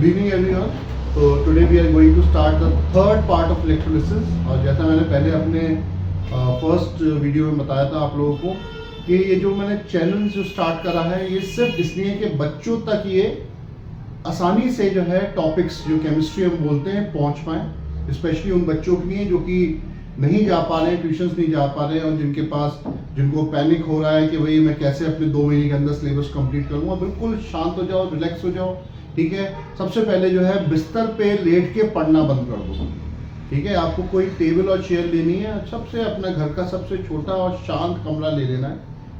Good evening everyone. So today we are going to start the third part of electrolysis. और जैसा मैंने पहले अपने फर्स्ट वीडियो में बताया था आप लोगों को कि ये जो मैंने चैनल जो स्टार्ट करा है ये सिर्फ इसलिए कि बच्चों तक ये आसानी से जो है टॉपिक्स जो केमिस्ट्री हम बोलते हैं पहुंच पाएँ, स्पेशली उन बच्चों के लिए जो कि नहीं जा पा रहे हैं, ट्यूशन्स नहीं जा पा रहे हैं और जिनको पैनिक हो रहा है कि भाई मैं कैसे अपने 2 महीने के अंदर सिलेबस कंप्लीट करूँगा। बिल्कुल शांत हो जाओ, रिलैक्स हो जाओ, ठीक है। सबसे पहले जो है बिस्तर पे लेट के पढ़ना बंद कर दो, ठीक है। आपको कोई टेबल और चेयर लेनी है, सबसे अपने घर का सबसे छोटा और शांत कमरा ले लेना है,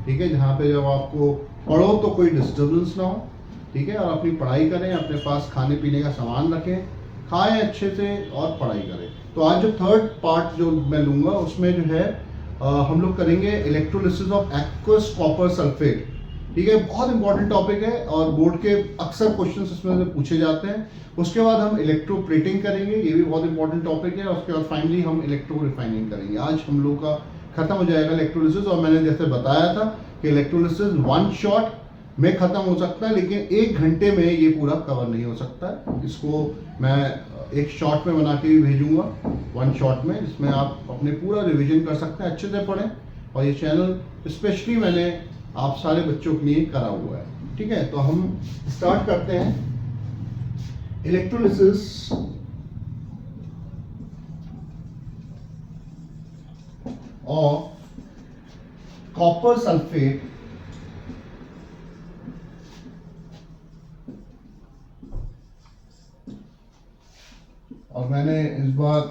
ठीक है, जहाँ पे जब आपको पढ़ो तो कोई डिस्टर्बेंस ना हो, ठीक है। और अपनी पढ़ाई करें, अपने पास खाने पीने का सामान रखें, खाएं अच्छे से और पढ़ाई करें। तो आज जो थर्ड पार्ट जो मैं लूँगा उसमें जो है हम लोग करेंगे electrolysis of aqueous copper sulphate, ठीक है। बहुत इंपॉर्टेंट टॉपिक है और बोर्ड के अक्सर क्वेश्चंस इसमें से पूछे जाते हैं। उसके बाद हम इलेक्ट्रोप्लेटिंग करेंगे, ये भी बहुत इंपॉर्टेंट टॉपिक है। उसके बाद फाइनली हम इलेक्ट्रो रिफाइनिंग करेंगे। आज हम लोग का खत्म हो जाएगा इलेक्ट्रोलिसिस। और मैंने जैसे बताया था कि इलेक्ट्रोलिसिस 1 शॉट में ख़त्म हो सकता है, लेकिन 1 घंटे में ये पूरा कवर नहीं हो सकता है। इसको मैं एक शॉट में बना के भी भेजूंगा, 1 शॉट में, जिसमें आप अपने पूरा रिवीजन कर सकते हैं, अच्छे से पढ़ें। और ये चैनल स्पेशली मैंने आप सारे बच्चों के लिए करा हुआ है, ठीक है। तो हम स्टार्ट करते हैं इलेक्ट्रोलिसिस ऑफ कॉपर सल्फेट और मैंने इस बार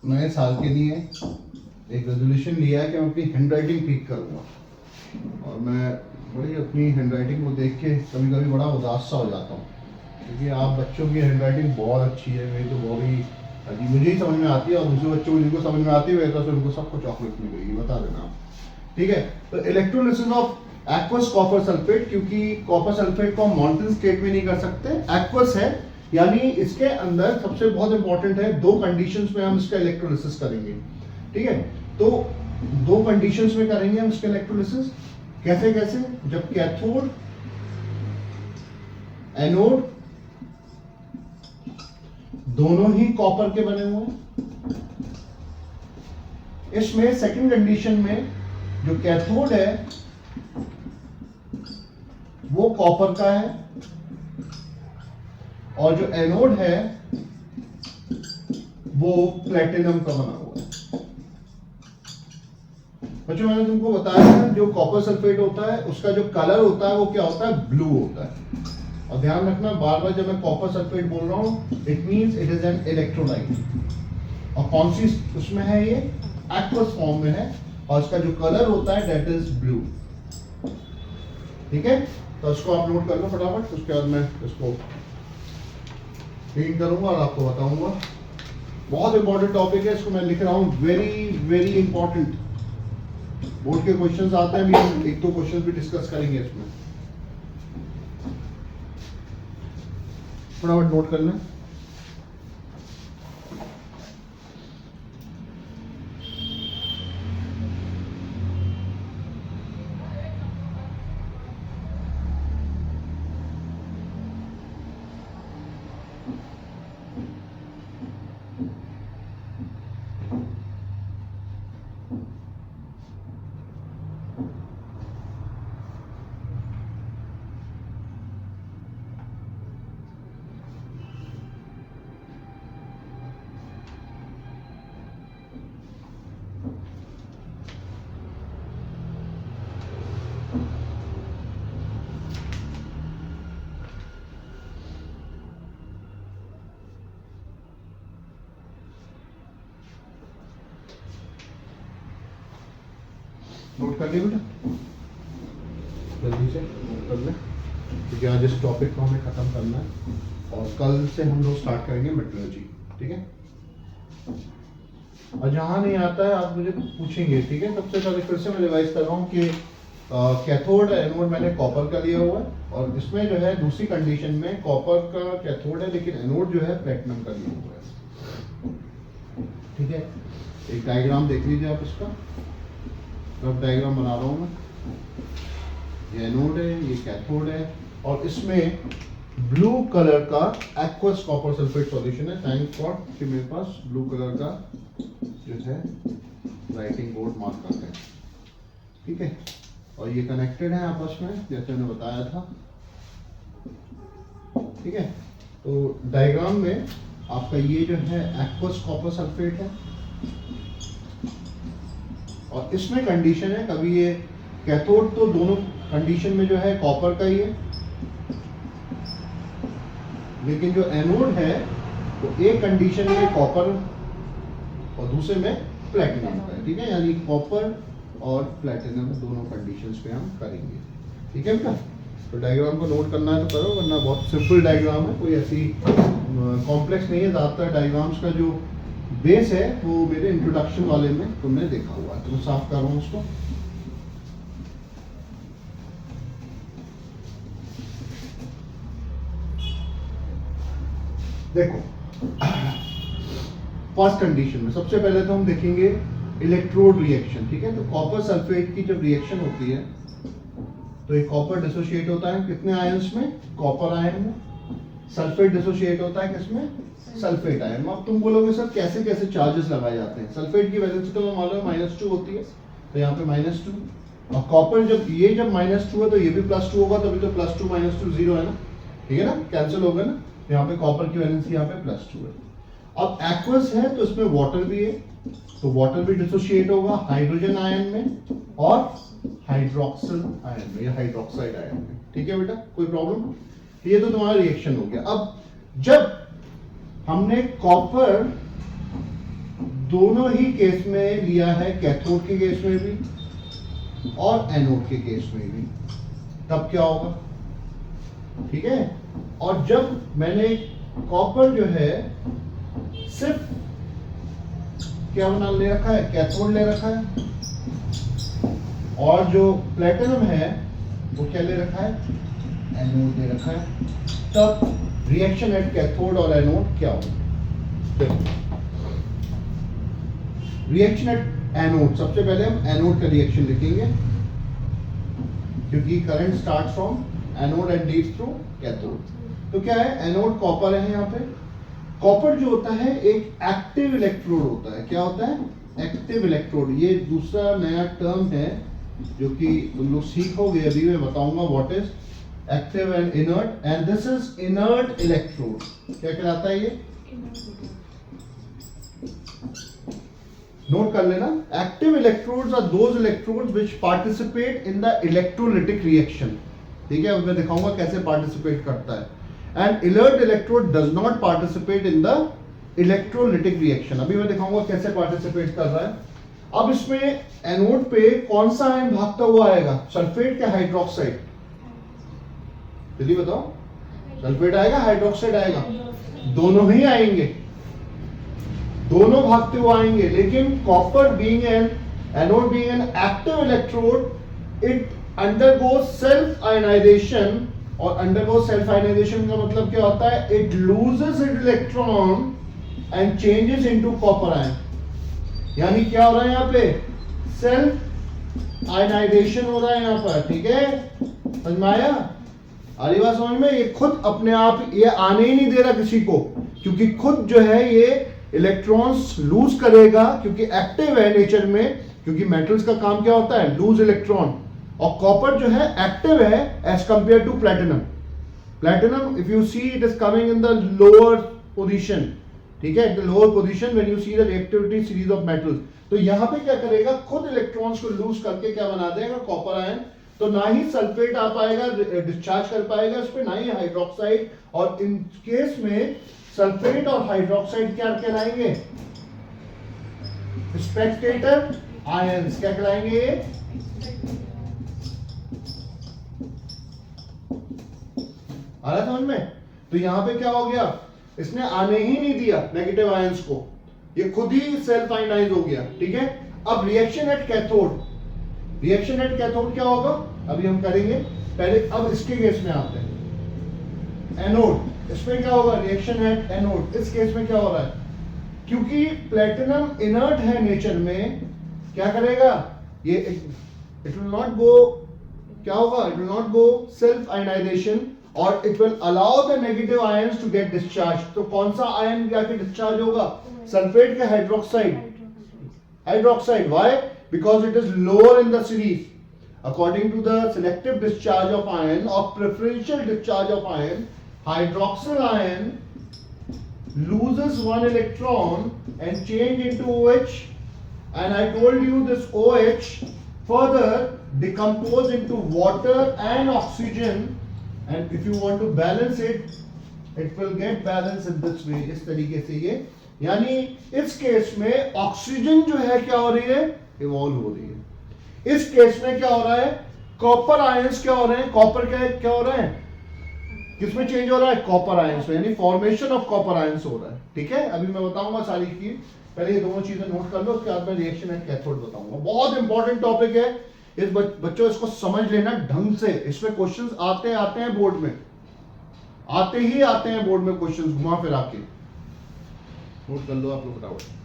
नए साल के लिए एक रेजोल्यूशन लिया है कि मैं अपनी हैंडराइटिंग ठीक करूँगा। और मैं बड़ी अपनी हैंडराइटिंग को देख के कभी कभी बड़ा उदास सा हो जाता हूँ, क्योंकि आप बच्चों की हैंडराइटिंग बहुत अच्छी है। मेरी तो बहुत ही मुझे ही समझ में आती है और दूसरे बच्चों को जिनको समझ में आती है तो उनको सबको चॉकलेट मिल गई, बता देना आप, ठीक है। तो electrolysis of aqueous copper sulphate, क्योंकि कॉपर सल्फेट को हम मॉल्टन स्टेट में नहीं कर सकते, एक्वस है, यानी इसके अंदर सबसे बहुत इंपॉर्टेंट है 2 कंडीशंस में हम इसका इलेक्ट्रोलिसिस करेंगे, ठीक है। तो 2 कंडीशंस में करेंगे हम इसका इलेक्ट्रोलिसिस। कैसे कैसे? जब कैथोड एनोड दोनों ही कॉपर के बने हुए हैं। इसमें सेकंड कंडीशन में जो कैथोड है वो कॉपर का है और जो एनोड है वो प्लेटिनम का बना हुआ है। बच्चों मैंने तुमको बताया था जो कॉपर सल्फेट होता है उसका जो कलर होता है वो क्या होता है? ब्लू होता है। और ध्यान रखना, बार बार जब मैं कॉपर सल्फेट बोल रहा हूं, it means it is an electrolyte. और कौन सी उसमें है? ये एक्वस फॉर्म में है और इसका जो कलर होता है दैट इज ब्लू, ठीक है। तो इसको आप नोट कर लो फटाफट। उसके बाद मैं इसको क्लीन करूंगा और आपको बताऊंगा। बहुत इंपॉर्टेंट टॉपिक है, इसको मैं लिख रहा हूं, वेरी वेरी इंपॉर्टेंट। बोर्ड के क्वेश्चंस आते हैं, भी हम 1-2 क्वेश्चंस भी डिस्कस करेंगे इसमें। फटाफट नोट कर लें। नोट कर लिया बेटा, जल्दी से नोट कर लें, क्योंकि आज इस टॉपिक को हमें ख़त्म करना है और कल से हम लोग स्टार्ट करेंगे मेट्रोलॉजी, ठीक है। और जहाँ नहीं आता है आप मुझे पूछेंगे, ठीक है। सबसे पहले फिर से मैं रिवाइज कर रहा हूँ कि कैथोड एनोड मैंने कॉपर का लिया हुआ है और इसमें जो है दूसरी कंडीशन में कॉपर का कैथोड है लेकिन एनोड जो है प्लेटिनम का लिया हुआ है, ठीक है। एक डायग्राम देख लीजिए आप इसका, रफ डायग्राम बना रहा हूँ मैं। ये एनोड है, ये कैथोड है और इसमें ब्लू कलर का एक्वस कॉपर सल्फेट सॉल्यूशन है। थैंक गॉड कि मेरे पास ब्लू कलर का जो है राइटिंग बोर्ड मार्क करते हैं, ठीक है। और ये कनेक्टेड है आपस में जैसे मैंने बताया था, ठीक है। तो डायग्राम में आपका ये जो है एक्वस कॉपर सल्फेट है और इसमें कंडीशन है, कभी ये कैथोड तो दोनों कंडीशन में जो है कॉपर का ही है, लेकिन जो एनोड है तो एक कंडीशन में कॉपर और दूसरे में प्लेटिनम का है, ठीक है। यानी कॉपर और प्लेटिनम दोनों कंडीशंस पे हम करेंगे, ठीक है बेटा। तो डायग्राम को नोट करना है तो करो, वरना बहुत सिंपल डायग्राम है, कोई ऐसी कॉम्प्लेक्स नहीं है। ज़्यादातर डायग्राम्स का जो बेस है वो मेरे इंट्रोडक्शन वाले में तुमने देखा हुआ है। तो मैं साफ कर रहा हूँ उसको। देखो फर्स्ट कंडीशन में सबसे पहले तो हम देखेंगे इलेक्ट्रोड रिएक्शन, ठीक है। तो कॉपर सल्फेट की जब रिएक्शन होती है तो ये कॉपर डिसोशिएट होता है कितने आयंस में, कॉपर आयन में। सल्फेट डिसोशिएट होता है किसमें, सल्फेट आयन में। अब तुम बोलोगे सर कैसे कैसे चार्जेस लगाए जाते हैं। सल्फेट की वैलेंसी तो मालूम है -2 होती है, तो यहाँ पे -2, और कॉपर जब -2 है तो ये भी +2 होगा, तभी तो +2 -2 0 है ना, ठीक है ना, कैंसिल होगा ना। यहाँ पे कॉपर की वैलेंसी यहाँ पे +2 है। अब एक्वस है तो इसमें वाटर भी है, तो वाटर भी डिसोशिएट होगा हाइड्रोजन आयन में और हाइड्रोक्सिल आयन में या हाइड्रोक्साइड आयन में, ठीक है बेटा, कोई प्रॉब्लम। ये तो तुम्हारा रिएक्शन हो गया। अब जब हमने कॉपर दोनों ही केस में लिया है, कैथोड के केस में भी और एनोड के केस में भी, तब क्या होगा, ठीक है। और जब मैंने कॉपर जो है सिर्फ क्या बना ले रखा है, कैथोड ले रखा है, और जो प्लेटिनम है वो क्या ले रखा है, एनोड ले रखा है, तब रिएक्शन एट कैथोड और एनोड क्या होगा। रिएक्शन एट एनोड, सबसे पहले हम एनोड का रिएक्शन लिखेंगे क्योंकि current start from anode and leads through cathode. तो क्या है, एनोड कॉपर है, यहाँ पे कॉपर जो होता है एक एक्टिव इलेक्ट्रोड होता है। क्या होता है, एक्टिव इलेक्ट्रोड। ये दूसरा नया टर्म है जो कि तुम लोग सीखोगे, अभी मैं बताऊंगा what is active and inert, and this is inert electrode. क्या कहलाता है ये, नोट कर लेना। Active electrodes are those electrodes which participate in the electrolytic reaction, ठीक है। अब मैं दिखाऊंगा कैसे पार्टिसिपेट करता है। And inert electrode does not participate in the electrolytic reaction. अभी मैं दिखाऊंगा कैसे पार्टिसिपेट कर रहा है। अब इसमें एनोड पे कौन सा आयन भागता हुआ आएगा, सल्फेट या हाइड्रोक्साइड, जल्दी बताओ। सल्फेट आएगा, हाइड्रोक्साइड आएगा, दोनों ही आएंगे, दोनों भागते हुए आएंगे। लेकिन copper being an anode being an active electrode, it undergoes self ionization. और अंडरगोज सेल्फ आयनाइजेशन का मतलब क्या होता है, it loses it electron and changes into copper ion. यानी क्या हो रहा है यहाँ पे, सेल्फ आयनाइजेशन हो रहा है यहाँ पर, ठीक है, समझ में आया। आ रही बात समझ में। ये खुद अपने आप ये आने ही नहीं दे रहा किसी को, क्योंकि खुद जो है ये इलेक्ट्रॉन्स लूज करेगा, क्योंकि एक्टिव है नेचर में। क्योंकि मेटल्स का काम क्या होता है, लूज इलेक्ट्रॉन, और कॉपर जो है एक्टिव है as compare to platinum. Platinum if you see it is coming in the lower position, ठीक है, the lower position when you see the reactivity series of metals. तो यहां पे क्या करेगा, खुद इलेक्ट्रॉन्स को लूज करके क्या बना देगा, कॉपर आयन। तो ना ही सल्फेट आ पाएगा, डिस्चार्ज कर पाएगा इस पे, ना ही हाइड्रोक्साइड। और इन केस में सल्फेट और हाइड्रोक्साइड क्या कहलाएंगे, स्पेक्टेटर आयंस। क्या कहलाएंगे, आ रहा समझ में। तो यहां पे क्या हो गया, इसने आने ही नहीं दिया नेगेटिव आयंस को, ये खुद ही सेल्फ आयनाइज हो गया, ठीक है। अब reaction at cathode, reaction at cathode क्या होगा अभी हम करेंगे पहले। अब इसके केस में आते हैं, एनोड, इसमें क्या होगा, रिएक्शन एट एनोड। इस केस में क्या हो रहा है, क्योंकि प्लेटिनम इनर्ट है नेचर में, क्या करेगा ये, इट विल नॉट गो, क्या होगा, it will not go self ionization, और it will allow the negative ions to get discharge. तो कौन सा आयन जाके डिस्चार्ज होगा? सल्फेट के hydroxide, hydroxide. Why? Because it is lower in the series. According to the selective discharge of ion or preferential discharge of ion, hydroxyl ion loses one electron and change into OH, and I told you this OH further decompose into water and oxygen, and if you want to balance it, it will get balanced in this way, इस तरीके से ये, यानी इस case में oxygen जो है क्या हो रही है? इवॉल्व हो रही है। इस केस में क्या हो रहा है? कॉपर आयंस क्या हो रहे हैं? कॉपर क्या हो रहा है? किसमें चेंज हो रहा है? कॉपर आयंस में, यानी फॉर्मेशन ऑफ कॉपर आयंस हो रहा है। ठीक है, अभी मैं बताऊंगा सारी चीज, पहले ये दोनों चीजें नोट कर लो, उसके बाद मैं रिएक्शन एट कैथोड बताऊंगा। बहुत इंपॉर्टेंट टॉपिक है, इस बच्चों इसको समझ लेना ढंग से। इसमें क्वेश्चंस आते हैं बोर्ड में, आते हैं बोर्ड में क्वेश्चंस घुमा फिरा के। नोट कर लो आप लोग फटाफट।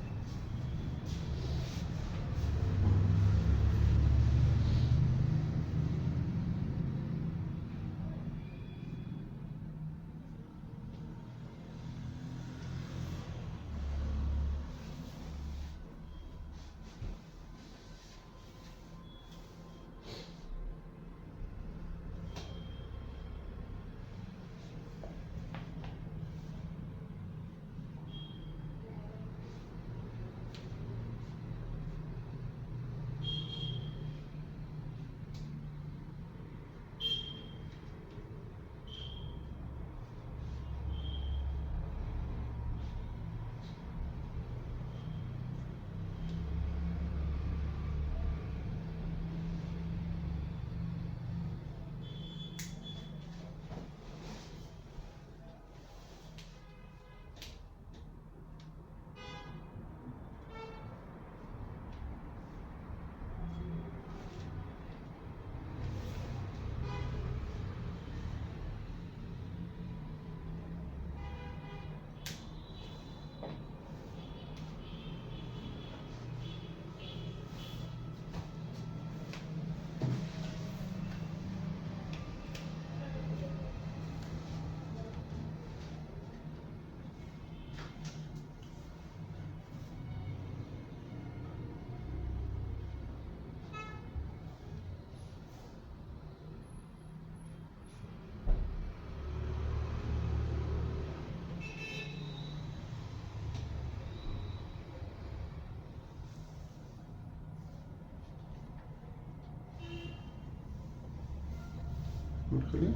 नोट कर लिया?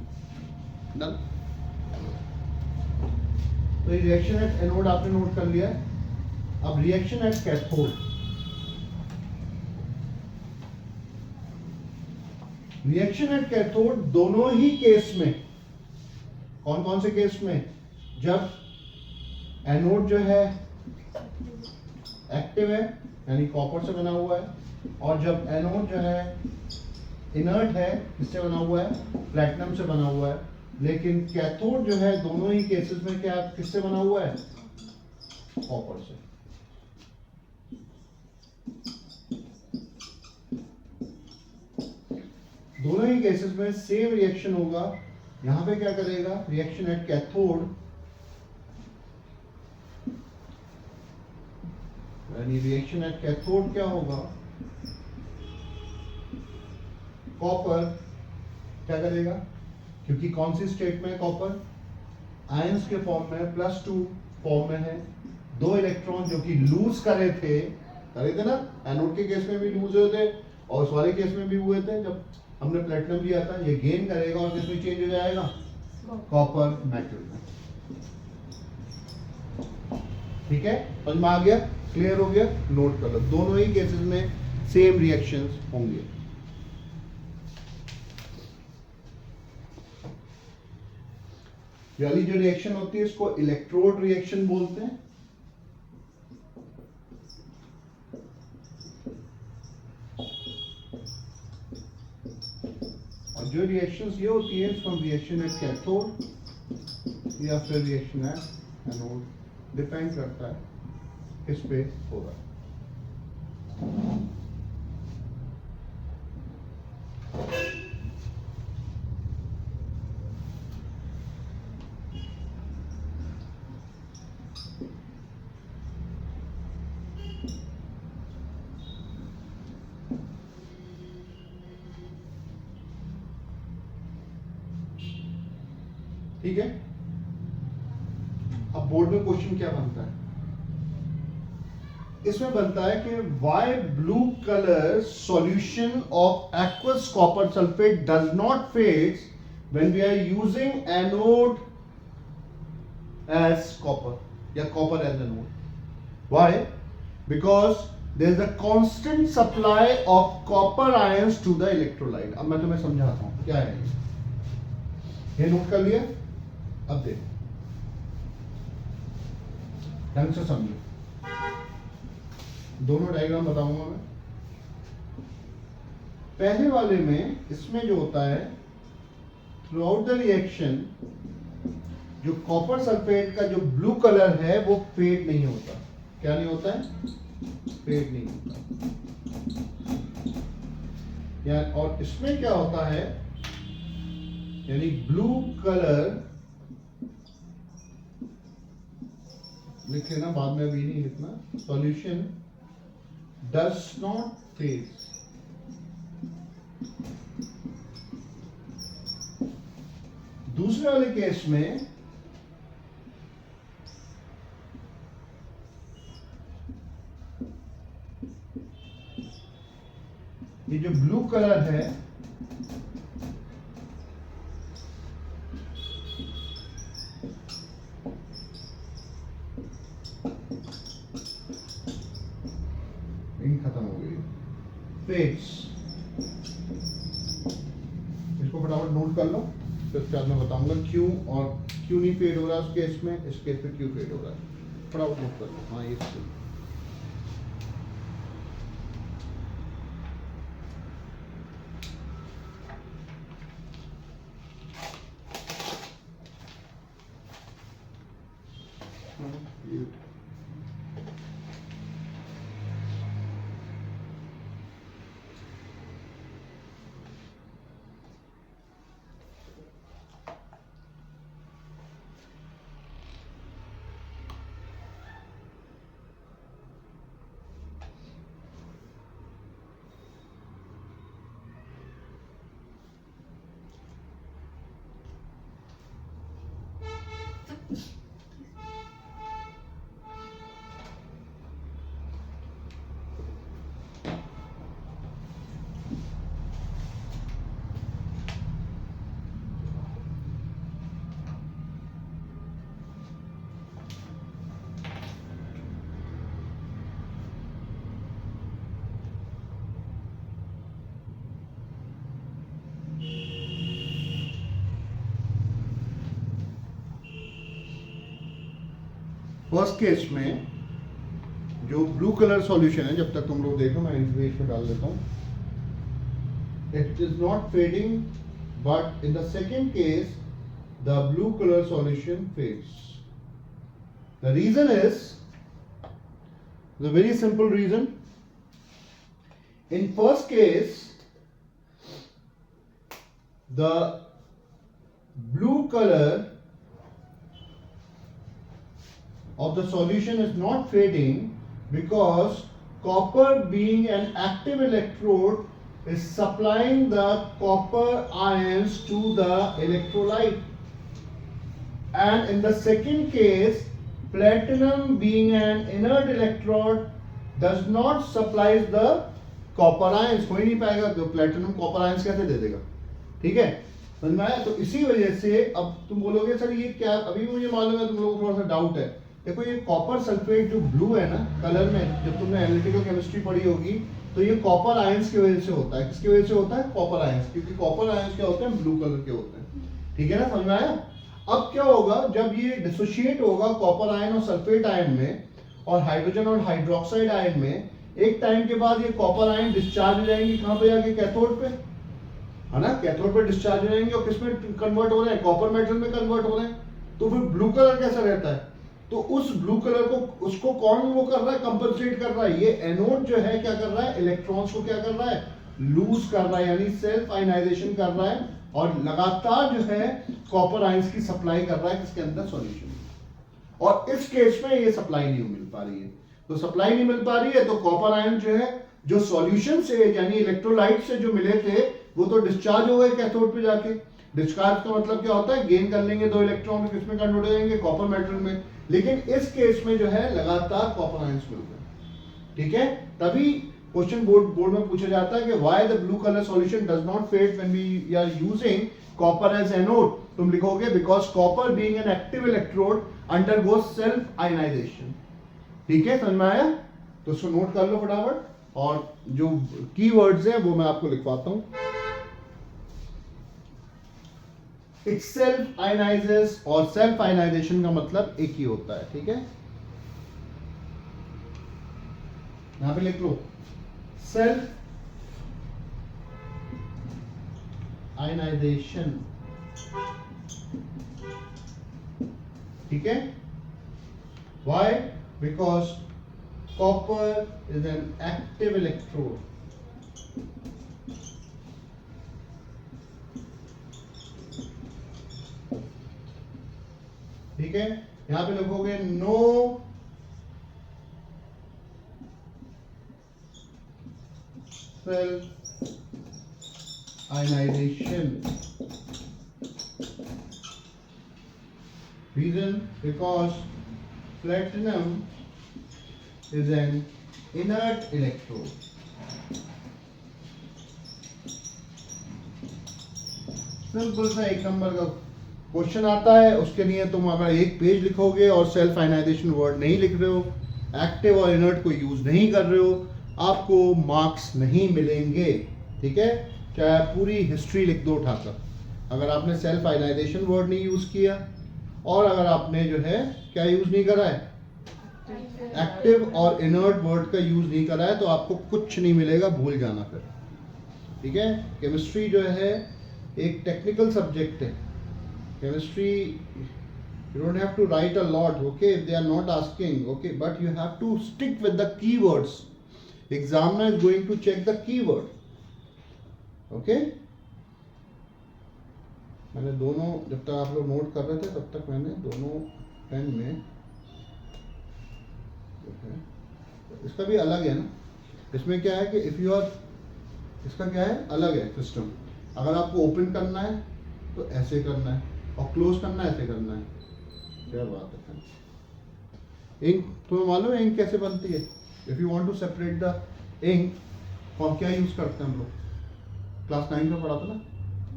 डन। तो ये रिएक्शन एट एनोड आपने नोट कर लिया है। अब reaction at cathode, reaction at cathode दोनों ही केस में, कौन कौन से केस में? जब एनोड जो है एक्टिव है यानी कॉपर से बना हुआ है, और जब एनोड जो है इनर्ट है, किससे बना हुआ है? प्लैटिनम से बना हुआ है। लेकिन कैथोड जो है दोनों ही केसेस में क्या किससे बना हुआ है? कॉपर से। दोनों ही केसेस में सेम रिएक्शन होगा। यहां पे क्या करेगा? रिएक्शन एट कैथोड, यानी रिएक्शन एट कैथोड क्या होगा? कॉपर क्या करेगा? क्योंकि कौन सी स्टेट में है कॉपर? आयंस के फॉर्म में, +2 फॉर्म में है। 2 इलेक्ट्रॉन जो कि लूज करे थे ना, एनोड के केस में भी लूज हुए थे और उस वाले केस में भी हुए थे जब हमने प्लेटिनम लिया था। ये गेन करेगा और किसमें चेंज हो जाएगा? कॉपर मेटल में। ठीक है, समझ में आ गया? क्लियर हो गया? नोट कर लो, दोनों ही केसेस में सेम रिएक्शंस होंगे। वाली जो रिएक्शन होती है इसको इलेक्ट्रोड रिएक्शन बोलते हैं। और जो रिएक्शंस ये होती है इसको रिएक्शन एट कैथोड या फिर रिएक्शन एट एनोड, डिपेंड करता है किस पे होगा। ठीक है। अब बोर्ड में क्वेश्चन क्या बनता है, इसमें बनता है कि why blue colour solution of aqueous copper sulphate does not fade when we are using anode as copper या copper as anode. Why? Because there is a constant supply of copper ions to the electrolyte. अब मैं तुम्हें समझाता हूं क्या है ये note कर लिया। अब देखो ढंग से समझो, दोनों डायग्राम बताऊंगा मैं। पहले वाले में इसमें जो होता है थ्रू आउट द रिएक्शन जो कॉपर सल्फेट का जो ब्लू कलर है वो फेड नहीं होता। क्या नहीं होता है? फेड नहीं होता। या और इसमें क्या होता है, यानी ब्लू कलर लिख लेना, बाद में अभी नहीं लिखना। Solution does not fade। दूसरे वाले केस में ये जो ब्लू कलर है खत्म हो गई, फेड्स। इसको फटाफट नोट कर लो, फिर उसके बाद मैं बताऊंगा क्यों, और क्यों नहीं फेड हो रहा उस केस में, इस केस में क्यों फेड हो रहा है। फटाफट नोट कर लो। हाँ ये फर्स्ट केस में जो ब्लू कलर सॉल्यूशन है, जब तक तुम लोग देखो मैं इस पेज पे डाल देता हूं, it is not fading, but in the second case the blue colour solution fades. The reason is the very simple reason. In first case the blue color of the solution is not fading because copper, being an active electrode, is supplying the copper ions to the electrolyte. And in the second case, platinum, being an inert electrode, does not supply the copper ions। हो ही नहीं पाएगा तो platinum copper ions कैसे दे देगा? ठीक है, समझ में आया? तो इसी वजह से अब तुम बोलोगे सर ये क्या, अभी भी मुझे मालूम है तुम लोगों को थोड़ा सा डाउट है। देखो ये कॉपर सल्फेट जो ब्लू है ना कलर में, जब तुमने एनालिटिकल केमिस्ट्री पढ़ी होगी तो ये कॉपर आयंस की वजह से होता है। किसकी वजह से होता है? कॉपर आयंस, क्योंकि कॉपर आयंस क्या होते हैं? ब्लू कलर के होते हैं। ठीक है ना, समझ में आया? अब क्या होगा जब ये डिसोशिएट होगा कॉपर आयन और सल्फेट आयन में और हाइड्रोजन और हाइड्रोक्साइड आयन में, एक टाइम के बाद ये कॉपर आयन डिस्चार्ज हो जाएंगे कहाँ पे जाके? कैथोड पे, है ना? कैथोड पे डिस्चार्ज हो जाएंगे और किसमें कन्वर्ट हो रहे हैं? कॉपर मेटल में कन्वर्ट हो रहे हैं। तो फिर ब्लू कलर कैसा रहता है? तो उस ब्लू कलर को उसको कौन वो कर रहा है? कंपनसेट कर रहा है। ये एनोड जो है क्या कर रहा है? इलेक्ट्रॉन्स को क्या कर रहा है? लूज कर रहा है, यानी सेल्फ आयनाइजेशन कर रहा है और लगातार जो है कॉपर आयंस की सप्लाई कर रहा है किसके अंदर? सॉल्यूशन। और इस केस में ये सप्लाई नहीं मिल पा रही है। तो सप्लाई नहीं मिल पा रही है तो कॉपर आयन जो है जो सॉल्यूशन से यानी इलेक्ट्रोलाइट से जो मिले थे वो तो डिस्चार्ज हो गए कैथोड पे जाके। डिस्चार्ज का मतलब क्या होता है, गेन कर लेंगे 2 इलेक्ट्रॉन, किसमें कन्वर्ट हो जाएंगे, कॉपर मेटल में। लेकिन इस केस में जो है लगातार कॉपर आयंस मिल रहे हैं, ठीक है। तभी क्वेश्चन बोर्ड में पूछा जाता है कि why the blue colour solution does not fade when we are using copper as anode. तुम लिखोगे because copper being an active electrode undergoes self ionization. ठीक है, समझ में आया? तो इसको नोट कर लो फटाफट, और जो कीवर्ड्स हैं वो मैं आपको लिखवाता हूं। इट सेल्फ आयनाइजेस, और सेल्फ आयनाइजेशन का मतलब एक ही होता है, ठीक है। यहां पे लिख लो सेल्फ आयनाइजेशन, ठीक है। Why? Because copper is an active electrode, ठीक है। यहां पे लिखोगे no self ionization. Reason? Because platinum is an inert electrode. Simple सा एक नंबर का क्वेश्चन आता है, उसके लिए तुम अगर एक पेज लिखोगे और सेल्फ आयनाइजेशन वर्ड नहीं लिख रहे हो, एक्टिव और इनर्ट को यूज नहीं कर रहे हो, आपको मार्क्स नहीं मिलेंगे, ठीक है। चाहे पूरी हिस्ट्री लिख दो उठाकर, अगर आपने सेल्फ आयनाइजेशन वर्ड नहीं यूज किया और अगर आपने जो है क्या यूज नहीं करा है, एक्टिव और इनर्ट वर्ड का यूज नहीं करा है, तो आपको कुछ नहीं मिलेगा, भूल जाना फिर, ठीक है। केमिस्ट्री जो है एक टेक्निकल सब्जेक्ट है। Chemistry you don't have to write a lot, okay, if they are not asking, okay, but you have to stick with the keywords. Examiner is going to check the keyword, okay. मैंने दोनों, जब तक आप लोग note कर रहे थे तब तक मैंने दोनों पेन में जो है, इसका भी अलग है ना, इसमें क्या है कि इफ यू आर, इसका क्या है, अलग है सिस्टम। अगर आपको ओपन करना है तो ऐसे करना है, और क्लोज करना है ऐसे करना है, क्या बात है। इंक तुम्हें मालूम है इंक कैसे बनती है? If you want to separate the ink, तो हम क्या यूज करते हैं, हम लोग क्लास 9 में पढ़ा था ना,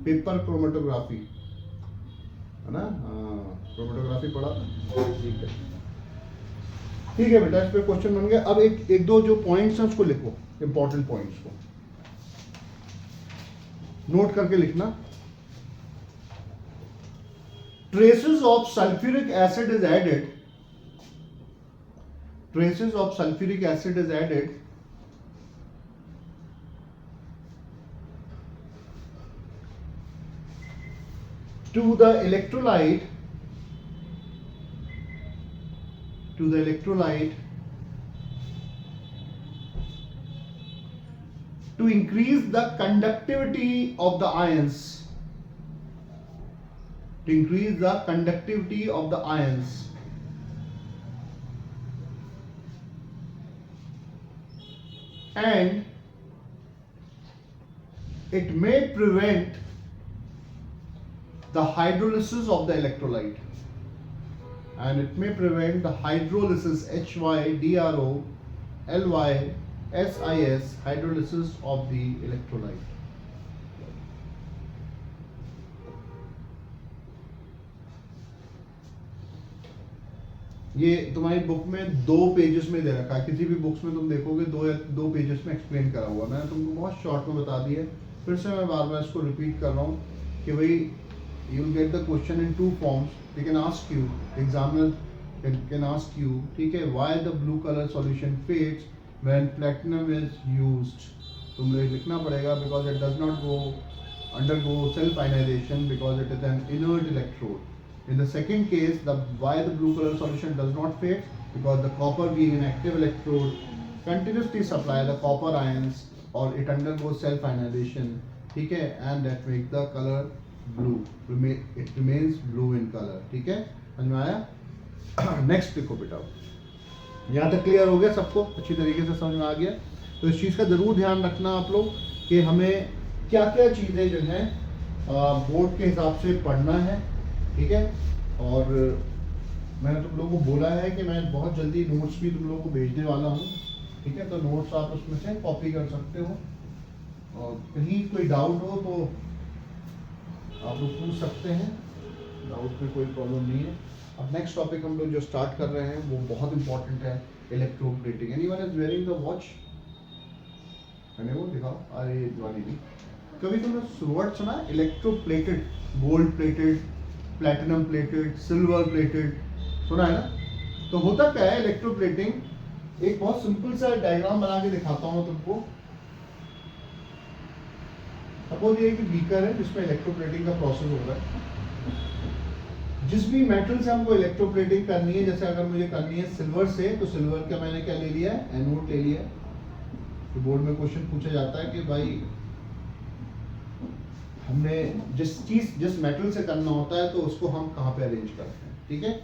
पेपर क्रोमेटोग्राफी, है ना, क्रोमेटोग्राफी पढ़ा था, ठीक है। ठीक है बेटा, इस पे क्वेश्चन बन गया। अब एक दो जो पॉइंट्स हैं उसको लिखो, इंपॉर्टेंट पॉइंट्स को नोट करके लिखना। Traces of sulphuric acid is added, traces of sulfuric acid is added to the electrolyte, to increase the conductivity of the ions, and it may prevent the hydrolysis of the electrolyte, HYDROLYSIS hydrolysis of the electrolyte. ये तुम्हारी book में 2 pages में दे रखा है, किसी भी books में तुम देखोगे 2 पेजेस में एक्सप्लेन करा हुआ। मैंने तुमको बहुत शॉर्ट में बता दिया, फिर से मैं बार बार इसको रिपीट कर रहा हूँ कि भाई you will get the question in 2 forms. They can ask you, examiner can ask you, ठीक है, why the blue colour solution fades when platinum is used. तुम्हें लिखना पड़ेगा because it does not undergo self ionization because it is an inert electrode. In the second case, why the blue color solution does not fade, because the copper being an active electrode continuously supply the copper ions, or it undergoes self ionization, ठीक है, and that makes the color blue, it remains blue in color, ठीक है, समझ में आया। Next देखो बेटा, यहाँ तक क्लियर हो गया सबको, अच्छी तरीके से समझ में आ गया। तो इस चीज़ का जरूर ध्यान रखना आप लोग कि हमें क्या क्या चीज़ें जो हैं बोर्ड के हिसाब से पढ़ना है, ठीक है। और मैंने तुम लोगों को बोला है कि मैं बहुत जल्दी नोट्स भी तुम लोगों को भेजने वाला हूँ, ठीक है। तो नोट्स आप उसमें से कॉपी कर सकते हो, और कहीं कोई डाउट हो तो आप लोग पूछ सकते हैं, डाउट में कोई प्रॉब्लम नहीं है। अब नेक्स्ट टॉपिक हम लोग जो स्टार्ट कर रहे हैं वो बहुत इंपॉर्टेंट है, electroplating. Anyone is wearing the watch? मैंने वो दिखाओ, अरे वाली नहीं। कभी तुमने वर्ड सुना है electroplated? Gold plated, platinum plated, silver plated, सुना है ना? तो होता क्या है इलेक्ट्रोप्लेटिंग, एक बहुत सिंपल सा डायग्राम बना के दिखाता हूँ तुमको। सपोज ये कि बीकर है जिसमें इलेक्ट्रोप्लेटिंग का प्रोसेस हो रहा है। जिस भी मेटल से हमको इलेक्ट्रोप्लेटिंग करनी है, जैसे अगर मुझे करनी है सिल्वर से, तो सिल्वर का मैंने क्या ले लिया है, एनोड ले लिया है। तो बोर्ड में क्वेश्चन पूछा जाता है कि भाई हमने जिस मेटल से करना होता है तो उसको हम कहाँ पे अरेंज करते हैं, ठीक है।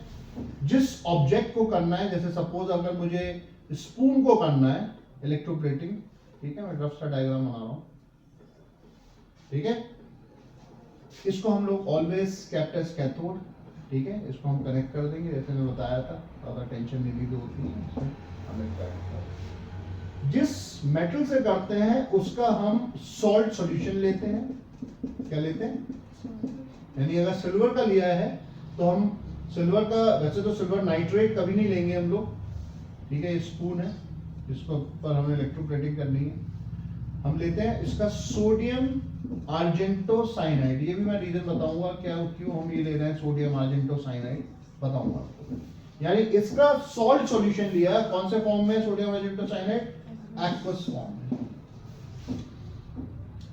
जिस ऑब्जेक्ट को करना है, जैसे सपोज अगर मुझे स्पून को करना है इलेक्ट्रोप्लेटिंग, ठीक है, मैं रफ सा डायग्राम बना रहा हूँ, ठीक है। इसको हम लोग ऑलवेज केप्ट एज कैथोड, ठीक है। इसको हम कनेक्ट कर देंगे, जैसे मैं बताया था, ज़्यादा टेंशन नहीं ली होती है। जिस मेटल से करते हैं उसका हम सॉल्ट सॉल्यूशन लेते हैं। क्या लेते हैं? यानी अगर सिल्वर का लिया है तो हम सिल्वर का, वैसे तो सिल्वर नाइट्रेट कभी नहीं लेंगे हम लोग, ठीक है। ये स्पून है जिसको पर हमें इलेक्ट्रोप्लेटिंग करनी है, हम लेते हैं इसका सोडियम आर्जेंटोसाइनाइड। ये भी मैं रीजन बताऊंगा क्या क्यों हम ये ले रहे हैं सोडियम आर्जेंटोसाइनाइड, बताऊंगा आपको। यानी इसका सॉल्ट सॉल्यूशन लिया, कौन से फॉर्म में? सोडियम आर्जेंटोसाइनाइड एक्वस फॉर्म में,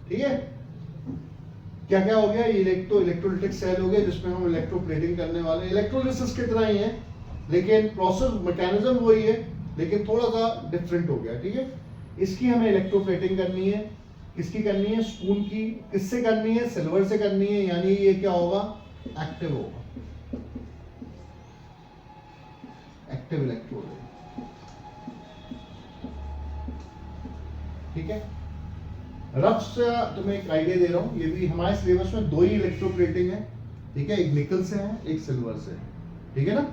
ठीक है। क्या क्या हो गया? ये इलेक्ट्रोलिटिक सेल हो गया जिसमें हम इलेक्ट्रोप्लेटिंग करने वाले। इलेक्ट्रोलिसिस की तरह ही है, लेकिन प्रोसेस मैकेनिज्म वही है, लेकिन थोड़ा सा डिफरेंट हो गया, ठीक है। इसकी हमें इलेक्ट्रोप्लेटिंग करनी है। किसकी करनी है? स्पून की। किससे करनी है? सिल्वर से करनी है। यानी ये क्या होगा? एक्टिव होगा, एक्टिव इलेक्ट्रोड है, ठीक है। रफ से तुम्हें एक आइडिया दे रहा हूँ, ये भी हमारे सिलेबस में दो ही इलेक्ट्रोप्लेटिंग है, ठीक है। एक निकल से है, एक सिल्वर से, ठीक है ना।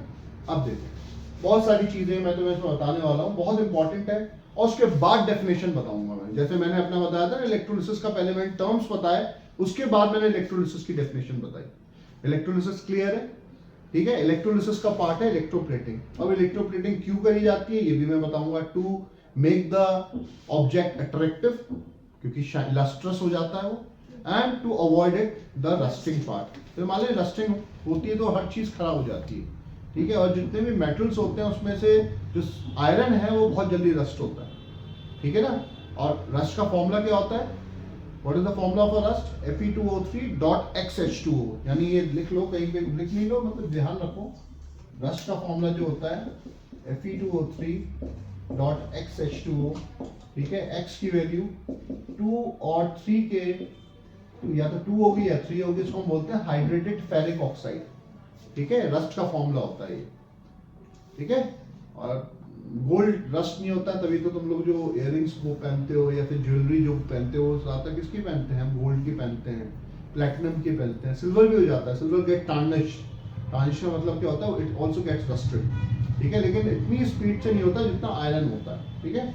अब देखो बहुत सारी चीजें मैं तुम्हें इसमें बताने वाला हूँ, बहुत इंपॉर्टेंट है। और उसके बाद डेफिनेशन बताऊंगा मैं, जैसे मैंने अपना बताया था इलेक्ट्रोलिसिस का, पहले मैंने टर्म्स बताए, उसके बाद मैंने इलेक्ट्रोलिसिस की डेफिनेशन बताई। इलेक्ट्रोलिसिस क्लियर है, ठीक है। इलेक्ट्रोलिसिस का पार्ट है इलेक्ट्रोप्लेटिंग। अब इलेक्ट्रोप्लेटिंग क्यों करी जाती है ये भी मैं बताऊंगा। To make the object attractive, क्योंकि लस्ट्रस हो जाता है वो, and to avoid it the rusting part. तो मान लीजिए रस्टिंग होती है तो हर चीज खराब हो जाती है, ठीक है। और जितने भी मेटल्स होते हैं उसमें से जो आयरन है वो बहुत जल्दी रस्ट होता है, ठीक है ना। और रस्ट का फॉर्मूला क्या होता है? What is the formula for rust? Fe2O3.XH2O। यानी ये लिख लो, कहीं पे लिख नहीं लो, मतलब ध्यान रखो। रस्ट का फॉर्मूला जो होता है Fe2O3.XH2O, ठीक है। X की वैल्यू 2 और 3 के, या तो 2 होगी या 3 होगी, इसको हम बोलते हैं हाइड्रेटेड फेरिक ऑक्साइड, ठीक है। रस्ट का फॉर्मूला होता है ये, ठीक है। और गोल्ड रस्ट नहीं होता, तभी तो तुम लोग जो इयररिंग्स वो पहनते हो या फिर ज्वेलरी जो पहनते हो, ज्यादातर किसकी पहनते हैं? हम गोल्ड की पहनते हैं, प्लैटिनम की पहनते हैं। सिल्वर भी हो जाता है, सिल्वर गेट टार्निश। टार्निश का मतलब क्या होता है? इट ऑल्सो गेट्स रस्टेड, ठीक है। लेकिन इतनी स्पीड से नहीं होता जितना आयरन होता है, ठीक है।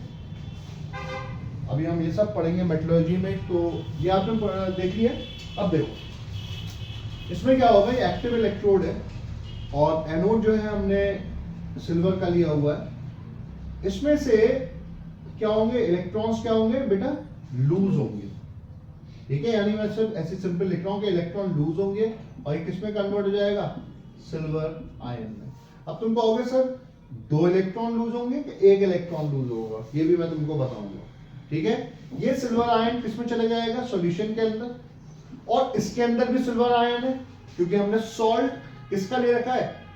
अभी हम ये सब पढ़ेंगे मेटलर्जी में, तो ये आपने देख लिया। अब देखो इसमें क्या होगा, ये एक्टिव इलेक्ट्रोड है और एनोड जो है हमने सिल्वर का लिया हुआ है। इसमें से क्या होंगे? इलेक्ट्रॉन्स क्या होंगे बेटा? लूज होंगे, ठीक है। यानी मैं सिर्फ ऐसे सिंपल लिख रहा हूं कि इलेक्ट्रॉन लूज होंगे और ये किसमें कन्वर्ट हो जाएगा? सिल्वर आयन में। अब तुम कहोगे सर 2 इलेक्ट्रॉन लूज होंगे कि 1 इलेक्ट्रॉन लूज होगा? ये भी मैं तुमको बताऊंगा, ठीक है। ये सिल्वर आयन किसमें चले जाएगा? सॉल्यूशन के अंदर। और इसके अंदर भी सिल्वर आयन है, क्योंकि हमने सॉल्ट किसका ले रखा है?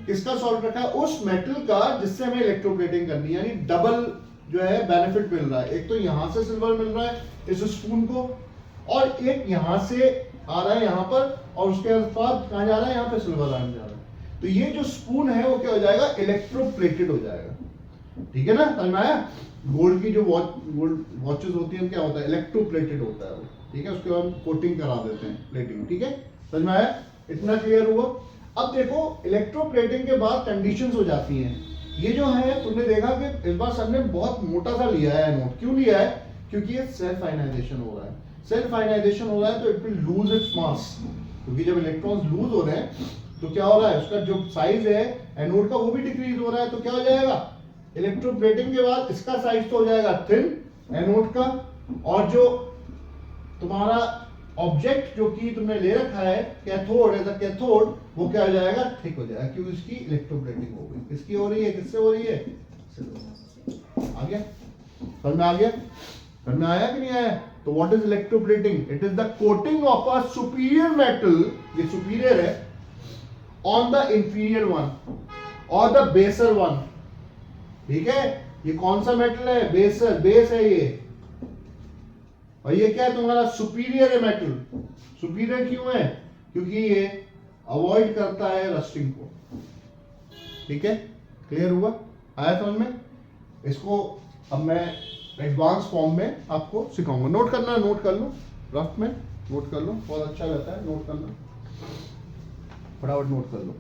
किसका सॉल्ट रखा है? उस मेटल का जिससे हमें इलेक्ट्रोप्लेटिंग करनी है। यानी डबल जो है बेनिफिट मिल रहा है। एक तो यहां से सिल्वर मिल रहा है इस स्पून को, और एक यहां से आ रहा है यहां पर, और उसके बाद कहां जा रहा है? यहां पे सिल्वर आयन जा रहा है। तो ये जो स्पून है वो क्या हो जाएगा? इलेक्ट्रोप्लेटेड हो जाएगा। ठीक है ना, समझ में आया। गोल्ड की जो गोल्ड वॉचेस होती है क्या होता है, इलेक्ट्रोप्लेटेड होता है वो, ठीक है, उसके बाद हम कोटिंग करा देते हैं, प्लेटिंग, ठीक है, समझ में आया, इतना क्लियर हुआ। अब देखो इलेक्ट्रोप्लेटिंग के बाद कंडीशंस हो जाती हैं। ये जो है तुमने देखा कि इस बार सर ने बहुत मोटा सा लिया है नोट, क्यों लिया है, क्योंकि ये सेल्फ आयनाइजेशन हो रहा है। सेल्फ आयनाइजेशन हो रहा है तो it will lose its mass, क्योंकि जब इलेक्ट्रॉन्स लूज हो रहे हैं तो क्या हो रहा है, उसका जो साइज है एनोड का वो भी डिक्रीज हो रहा है, तो क्या हो जाएगा, इलेक्ट्रोप्लेटिंग के बाद इसका साइज तो हो जाएगा थिन एनोड का, और जो तुम्हारा ऑब्जेक्ट जो कि तुमने ले रखा है कैथोड एज अ कैथोड, वो क्या हो जाएगा, थिक हो जाएगा, क्योंकि इसकी इलेक्ट्रोप्लेटिंग हो गई। किसकी हो रही है, किससे हो रही है, आ गया, समझ में आ गया, समझ में आया कि नहीं आया। तो what is electroplating, it is the coating of a superior metal, ये सुपीरियर है, ऑन द इंफीरियर वन और द बेसर वन, ठीक है। ये कौन सा मेटल है, बेसर, बेस है ये, और ये क्या है तुम्हारा सुपीरियर है मेटल। सुपीरियर क्यों है, क्योंकि ये अवॉइड करता है रस्टिंग को, ठीक है, क्लियर हुआ, आया समझ में। इसको अब मैं एडवांस फॉर्म में आपको सिखाऊंगा, नोट करना, नोट कर लो, रफ में नोट कर लो, बहुत अच्छा रहता है नोट करना, फटाफट नोट कर लो।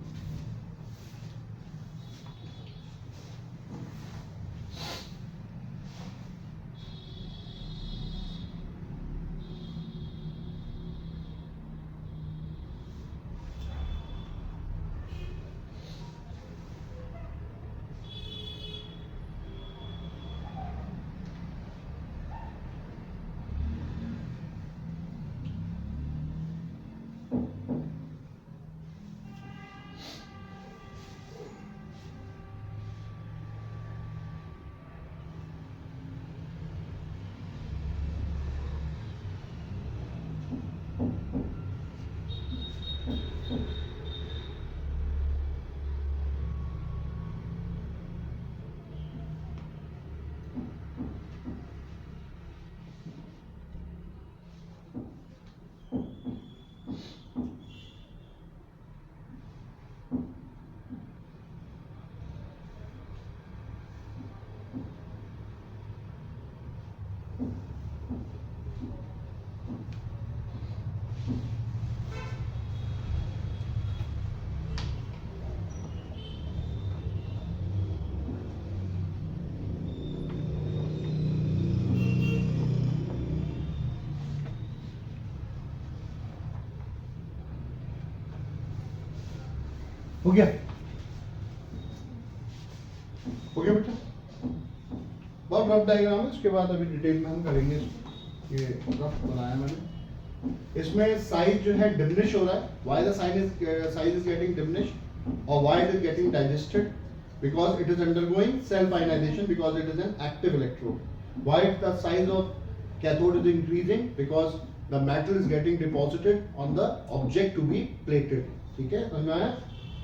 हो गया, हो गया बेटा, बहुत रफ डायग्राम है, उसके बाद अभी डिटेल में हम करेंगे। ये रफ बनाया मैंने, इसमें साइज जो है डिमिनिश हो रहा है, why the size is getting diminish, और why it is getting digested, because it is undergoing self ionization, because it is an active electrode. Why the size of cathode is increasing, because the metal is getting deposited on the object to be plated, ठीक है, समझ में आया।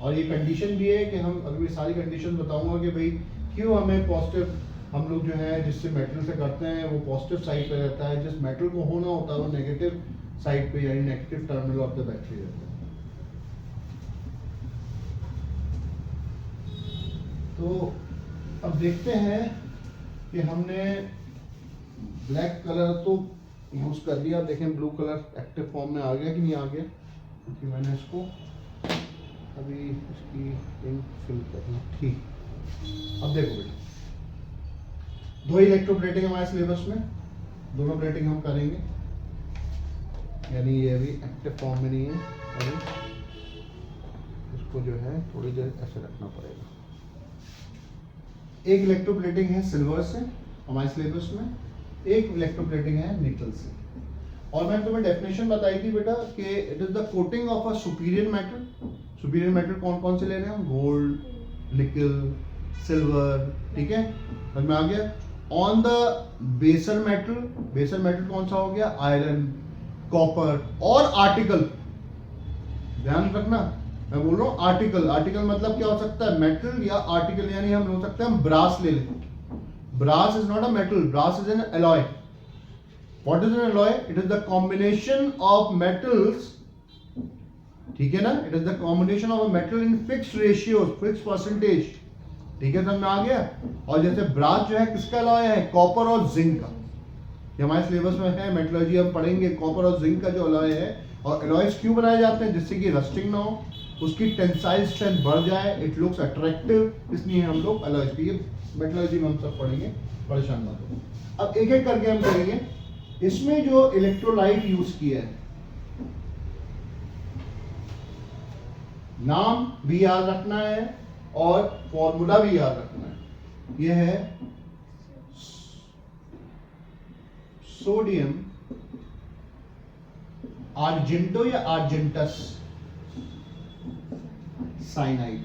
और ये condition भी है कि हम अभी सारी कंडीशन बताऊंगा कि भाई क्यों हमें पॉजिटिव, हम लोग जो है जिससे मेटल से करते हैं वो पॉजिटिव साइड पे रहता है, जिस मेटल को होना होता है वो नेगेटिव साइड पे, यानी negative terminal of the battery रहता है। तो अब देखते हैं कि हमने ब्लैक कलर तो यूज कर लिया, देखें ब्लू कलर एक्टिव फॉर्म में आ गया कि नहीं आ गया, क्योंकि मैंने इसको अभी इसकी इंक फिल करना, ठीक। अब देखो बेटा, दो इलेक्ट्रोप्लेटिंग हमारे सिलेबस में, दोनों प्लेटिंग हम करेंगे, यानी ये अभी एक्टिव फॉर्म में नहीं है, अभी इसको जो है थोड़ी देर ऐसे रखना पड़ेगा। एक इलेक्ट्रोप्लेटिंग है सिल्वर से हमारे सिलेबस में, एक इलेक्ट्रोप्लेटिंग है निकल से। और मैंने तुम्हें डेफिनेशन बताई थी बेटा कि it is the coating of a superior metal. Superior metal कौन कौन से ले रहे हैं हम, गोल्ड, निकल, सिल्वर, ठीक है, समझ में आ गया। ऑन द बेसर मेटल, बेसर मेटल कौन सा हो गया, आयरन, कॉपर और आर्टिकल, ध्यान रखना मैं बोल रहा हूँ आर्टिकल। आर्टिकल मतलब क्या हो सकता है, मेटल या आर्टिकल, यानी हम हो सकते हैं हम ब्रास ले लें। Brass is not a metal, brass is an alloy. What is an alloy, it is the combination of metals, ठीक है ना, it is the combination of a metal in fixed ratios, fixed percentage, ठीक है, समझ में आ गया। और जैसे ब्रास जो है किसका अलॉय है, कॉपर और जिंक का। ये हमारे सिलेबस में है, मेटलर्जी हम पढ़ेंगे, कॉपर और जिंक का जो अलॉय है। और अलॉयज क्यों बनाए जाते हैं, जिससे कि रस्टिंग ना हो, उसकी टेंसाइल स्ट्रेंथ बढ़ जाए, इट लुक्स अट्रैक्टिव, इसलिए हम लोग अलॉयज की मेटलर्जी में हम सब पढ़ेंगे, परेशान मत हो। अब एक एक करके हम करेंगे। इसमें जो इलेक्ट्रोलाइट यूज किया है, नाम भी याद रखना है और फॉर्मूला भी याद रखना है। यह है सोडियम आर्जेंटो या आर्जेंटस साइनाइड।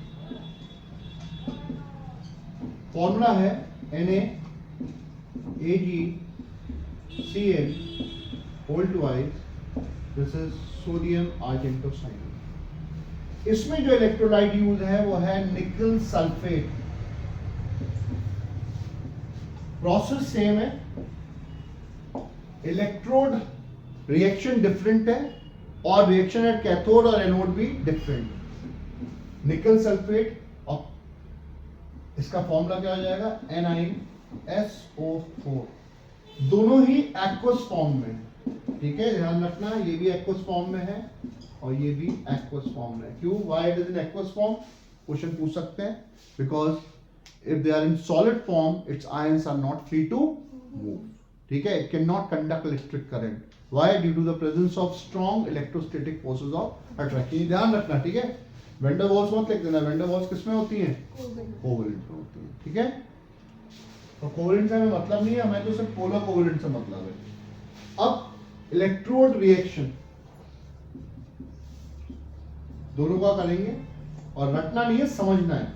फॉर्मूला है NaAgCl whole twice, this is sodium argento cyanide. इसमें जो इलेक्ट्रोलाइट यूज है वो है निकल सल्फेट। प्रोसेस सेम है, इलेक्ट्रोड रिएक्शन डिफरेंट है और रिएक्शन एट कैथोड और एनोड भी डिफरेंट है। निकल सल्फेट और इसका फॉर्मूला क्या हो जाएगा, NiSO4। दोनों ही एक्वस फॉर्म में, ठीक है, ध्यान रखना, ये भी एक्वस फॉर्म में है और ये भी एक्वस फॉर्म में है। क्यों, why it is in aqueous form, question पूछ सकते हैं। Because if they are in solid form, its ions are not free to move, ठीक है, it can not conduct electric current. Why, due to the presence of strong electrostatic forces of attraction. ध्यान रखना, ठीक है। Vendor walls मत लिख देना, vendor walls किसमें होती हैं, कोवेलेंट में होती हैं, ठीक है। तो कोवेलेंट से हमें मतलब नहीं है, हमें तो सिर्फ पोलर कोवेलेंट से मतलब है। अब इलेक्ट्रोड रिएक्शन दोनों का करेंगे और रटना नहीं है, समझना है।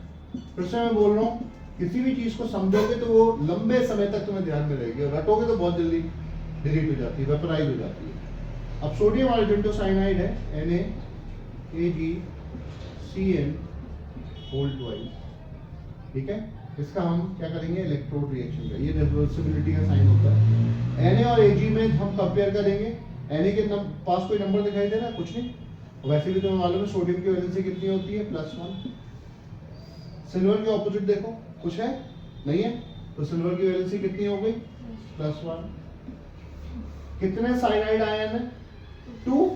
फिर से मैं बोल रहा हूं, किसी भी चीज को समझोगे तो वो लंबे समय तक तुम्हें ध्यान में रहेगी, और रटोगे तो बहुत जल्दी डिलीट हो जाती है, वेपराइज हो जाती है। अब सोडियम आर्जेंटो साइनाइड है NaAgCl होल ट्वाइस, ठीक है। इसका हम क्या करेंगे, इलेक्ट्रोड रिएक्शन का, ये रिवर्सिबिलिटी का साइन होता है। Na और Ag में हम कंपेयर करेंगे। Na के पास कोई नंबर दिखाई दे रहा है, कुछ नहीं। वैसे भी तुम्हें मालूम है सोडियम की वैलेंसी कितनी होती है, +1। सिल्वर के ऑपोजिट देखो, कुछ है, नहीं है, तो सिल्वर की वैलेंसी कितनी हो गई, +1। कितने साइनाइड आयन है, 2,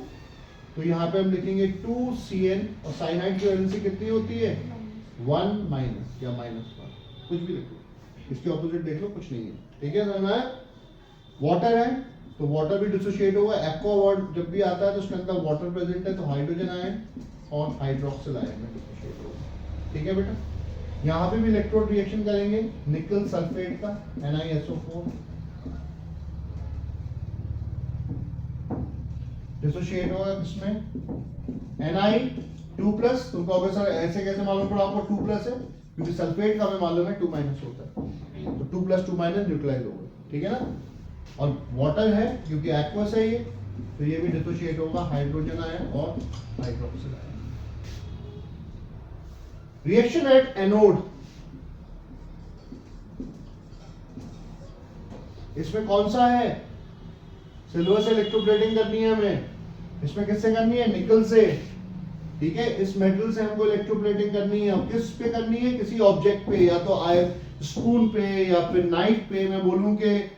तो यहाँ पे हम लिखेंगे 2Cl, और साइनाइड की वैलेंसी कितनी होती है, 1 माइनस या -1, कुछ भी लिख लो, इसके ऑपोजिट देख लो, कुछ नहीं है, ठीक है। समझ में? वाटर है तो वाटर भी डिसोशिएट होगा। एक्वा वर्ड जब भी आता है तो उसके अंदर वाटर प्रेजेंट है, तो हाइड्रोजन आयन और हाइड्रोक्सिल आयन में डिसोशिएट होगा, ठीक है बेटा। यहाँ पे भी इलेक्ट्रोड रिएक्शन करेंगे निकल सल्फेट का, NiSO4, डिसोशिएट होगा किसमें, Na2+। तुम कहोगे सर ऐसे कैसे मालूम पड़ा आपको 2+ है, क्योंकि सल्फेट का हमें मालूम है 2- होता है, तो 2+2- न्यूट्रलाइज होगा, ठीक है ना। और वाटर है क्योंकि एक्वस है ये, तो ये भी डिसोशिएट होगा, हाइड्रोजन आयन और hydroxyl ion. Reaction at anode, इसमें कौन सा है, सिल्वर से इलेक्ट्रोप्लेटिंग करनी है हमें। इसमें किससे करनी है, निकल से, ठीक है। इस मेटल से हमको इलेक्ट्रोप्लेटिंग करनी है, और किस पे करनी है, किसी ऑब्जेक्ट पे, या तो आयरन स्पून पे या फिर नाइफ पे। मैं बोलूं कि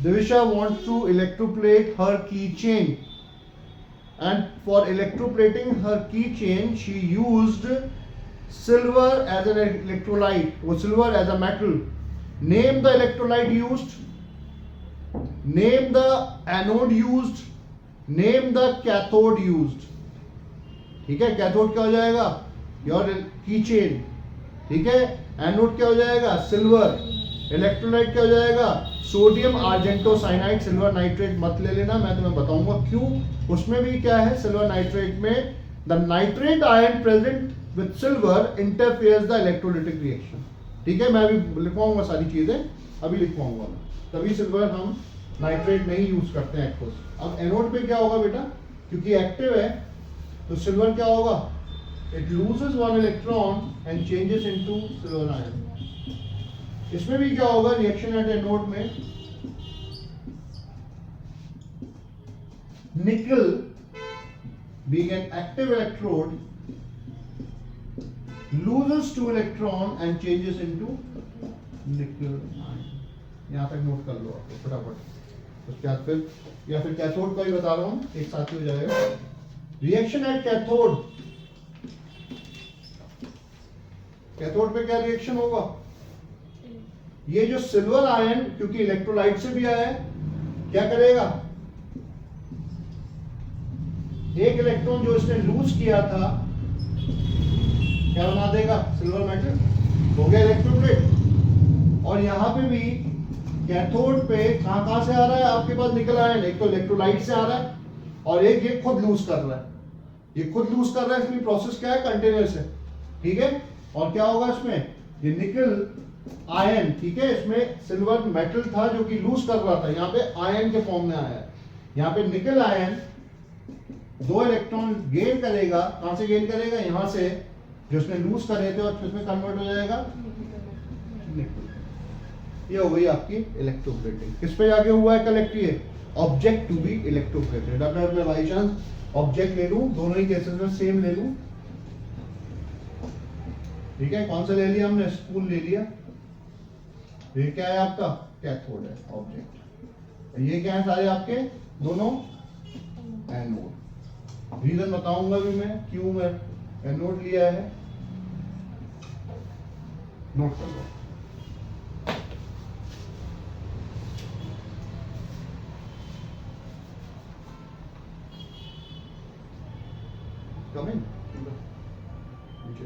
Divisha wants to electroplate her keychain, and for electroplating her keychain she used silver as an electrolyte, or silver as a metal. Name the electrolyte used, name the anode used, name the cathode used, ठीक है। Cathode क्या हो जाएगा, your kitchen, ठीक है। Anode क्या हो जाएगा, सिल्वर। इलेक्ट्रोलाइट क्या हो जाएगा, sodium argento cyanide. Silver nitrate मत ले लेना, मैं तुम्हें बताऊंगा क्यों। उसमें भी क्या है, सिल्वर नाइट्रेट में the nitrate ion present with silver interferes the electrolytic reaction, ठीक है। मैं अभी लिखवाऊंगा सारी चीजें, अभी लिखवाऊंगा मैं, तभी सिल्वर हम नाइट्रेट नहीं यूज करते हैं एक्वस। अब एनोड पे क्या होगा बेटा, क्योंकि एक्टिव है तो सिल्वर क्या होगा, it loses 1 electron and changes into silver ion. इसमें भी क्या होगा, रिएक्शन एट एनोड में निकल being an active electrode loses 2 electron and changes into nickel ion. यहाँ तक नोट कर लो आप फटाफट। उसके बाद फिर या फिर कैथोड का ही बता रहा हूँ, एक साथ ही हो जाएगा। रिएक्शन एट कैथोड, कैथोड पे क्या रिएक्शन होगा? ये जो सिल्वर आयन क्योंकि इलेक्ट्रोलाइट से भी आया है, क्या करेगा? एक इलेक्ट्रॉन जो इसने लूज किया था क्या बना देगा? सिल्वर मेटल, हो गया इलेक्ट्रोप्लेट। और यहां पे भी कैथोड पे कहां से आ रहा है आपके पास निकल आयन? एक तो इलेक्ट्रोलाइट से आ रहा है और एक ये खुद लूज कर रहा है। ये खुद लूज कर रहा है, इसकी प्रोसेस क्या है? कंटिन्यूअस है, ठीक है। और क्या होगा इसमें? ये निकल आयन, ठीक है, इसमें सिल्वर मेटल था जो कि लूज कर रहा था, यहाँ पे आयन के फॉर्म में आया है। यहाँ पे निकल आयन 2 इलेक्ट्रॉन गेन करेगा। कहां से गेन करेगा? यहां से, जो उसने लूज कर रहे थे, और किसमें कन्वर्ट हो जाएगा? निकल। ये हो गई आपकी इलेक्ट्रोप्लेटिंग। किस पे जाके हुआ है कलेक्ट? ये ऑब्जेक्ट टू बी इलेक्ट्रोप्लेटेड। अगर मैं बाई चांस ऑब्जेक्ट ले लूं, दोनों ही केसेस में सेम ले लूं, ठीक है। कौन सा ले लिया हमने? स्पून ले लिया। ये क्या है आपका? कैथोड है, ऑब्जेक्ट। ये क्या है? सारे आपके दोनों एनोड। रीजन बताऊंगा भी मैं क्यों मैं एनोड लिया है, नोट कर लो। Come in. नीचे।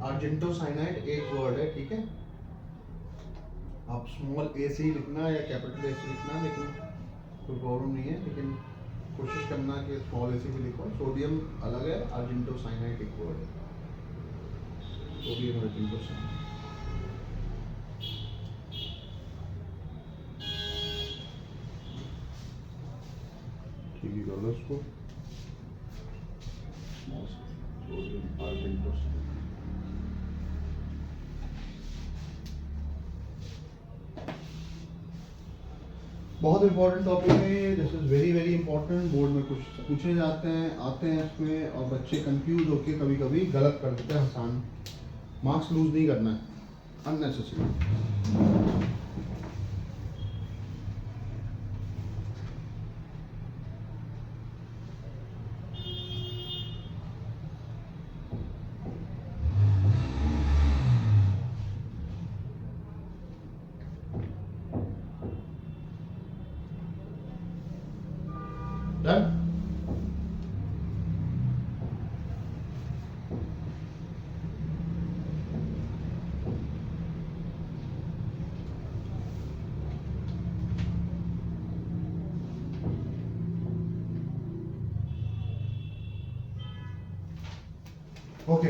आर्जेंटो साइनाइड एक वर्ड है, ठीक है। आप स्मॉल ए से ही लिखना या कैपिटल ए से लिखना, लेकिन कोई प्रॉब्लम नहीं है, लेकिन कोशिश करना कि स्मॉल ए से भी लिखो। सोडियम अलग है, आर्जेंटो साइनाइड एक वर्ड है। Sodium argento cyanide. ठीक है, कर लो इसको। Sodium argento cyanide. बहुत इंपॉर्टेंट टॉपिक है, this is very very important. Board में कुछ पूछे जाते हैं, आते हैं इसमें, और बच्चे कंफ्यूज होकर कभी कभी गलत कर देते हैं। आसान, मार्क्स लूज नहीं करना है अननेसेसरी। Done? ओके,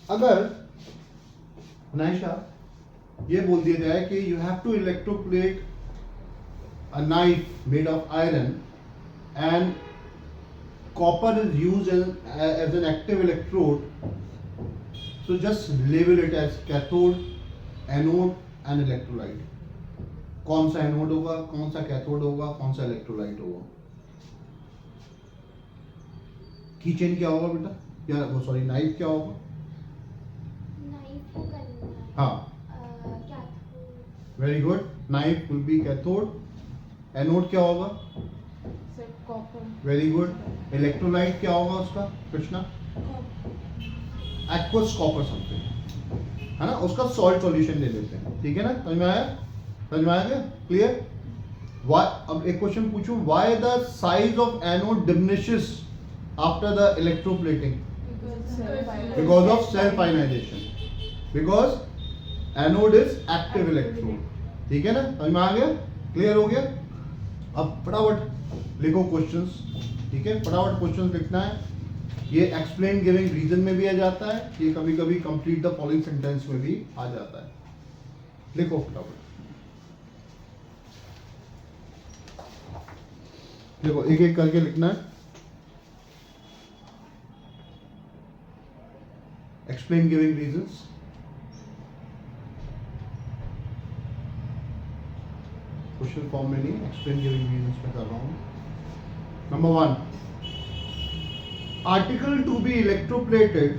अगर नाइशा ये बोल दिया जाए कि you have to electroplate a knife made of iron and copper is used as an active electrode, so just label it as cathode, anode and electrolyte। कौन सा एनोड होगा, कौन सा कैथोड होगा, कौन सा इलेक्ट्रोलाइट होगा? कीचेन क्या होगा बेटा? या वो सॉरी नाइफ क्या होगा? नाइफ को करना है। हाँ, cathode. Very good, knife will be cathode. Anode क्या होगा? Sir copper. Very good. Electrolyte क्या होगा उसका कृष्णा? एक्वस कॉपर समथिंग, है ना, उसका सॉल्ट सॉल्यूशन ले लेते हैं, ठीक है ना, समझ में आया? समझ में आया क्या? क्लियर? अब एक क्वेश्चन पूछूं, why the size of anode diminishes after the electroplating? Because of self ionization, because anode is active electrode, ठीक है ना, समझ में आ गया? क्लियर हो गया? अब फटाफट लिखो क्वेश्चंस, ठीक है, फटाफट क्वेश्चंस लिखना है। ये एक्सप्लेन गिविंग रीजन में भी आ जाता है, ये कभी कभी कंप्लीट द फॉलोइंग सेंटेंस में भी आ जाता है। लिखो फटाफट, देखो एक एक करके लिखना है। Explain giving reasons, question form में नहीं, एक्सप्लेन गिविंग रीजंस में कर रहा हूं। Number 1, article to be electroplated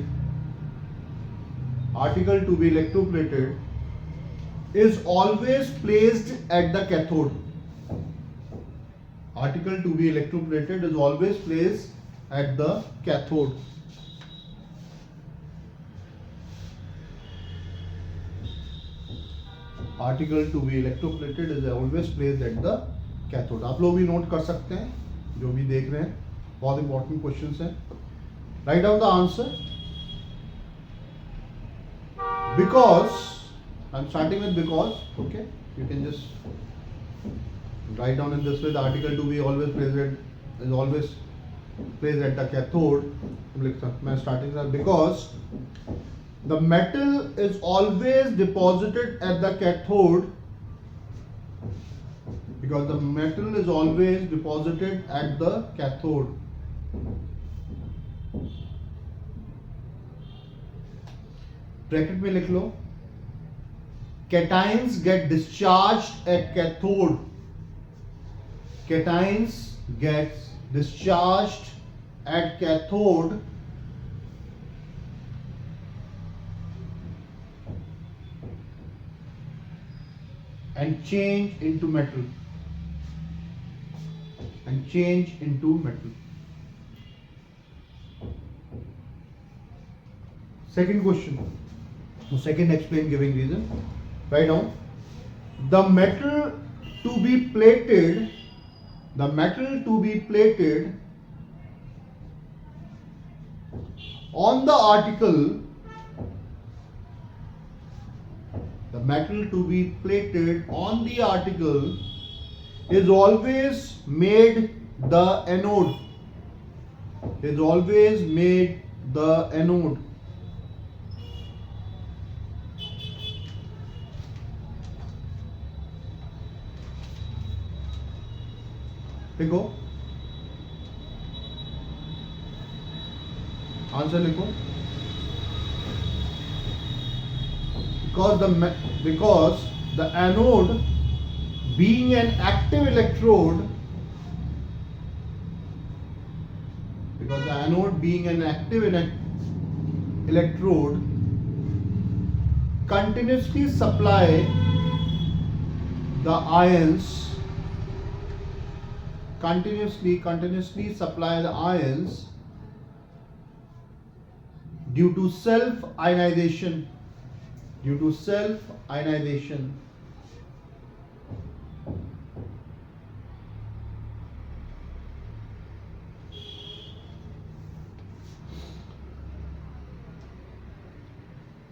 is always placed at the cathode. Article to be electroplated is always placed at the cathode. Article to be electroplated is always placed at the cathode. आप लोग भी note कर सकते हैं, जो भी देख रहे हैं, बहुत इंपॉर्टेंट क्वेश्चंस हैं। Write down the answer. Because I'm starting with because, okay, you can just write down in this way, the article to be always placed is always placed at the cathode. मैं starting with because the metal is always deposited at the cathode, because the metal is always deposited at the cathode. Bracket में लिख लो, cations get discharged at cathode. Cations gets discharged at cathode and change into metal. Second question, second explain giving reason. Write down, the metal to be plated on the article, the metal to be plated on the article is always made the anode. लिखो, answer लिखो। Because the anode being an active electrode, continuously supply the ions due to self ionization.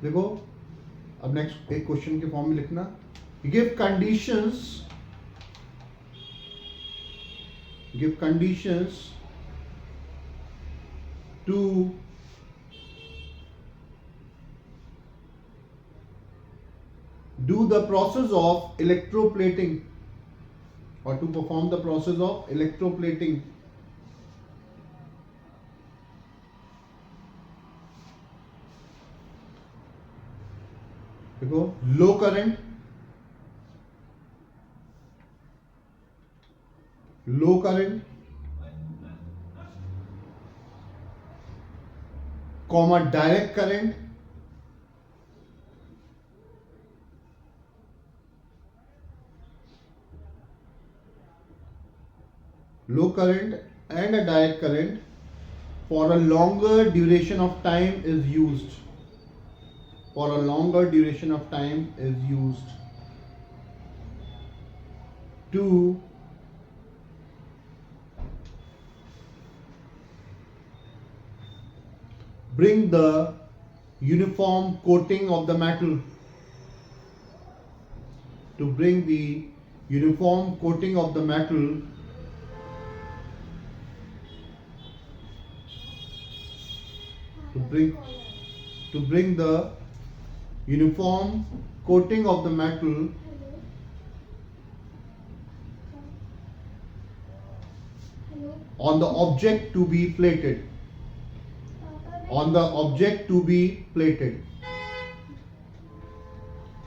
देखो, अब next एक question के form में लिखना, give conditions to do the process of electroplating, or to perform the process of electroplating. देखो, लो current, comma direct current, low current and a direct current for a longer duration of time is used. For a longer duration of time is used to bring the uniform coating of the metal. To bring the uniform coating of the metal to bring the uniform coating of the metal hello on the object to be plated. On the object to be plated.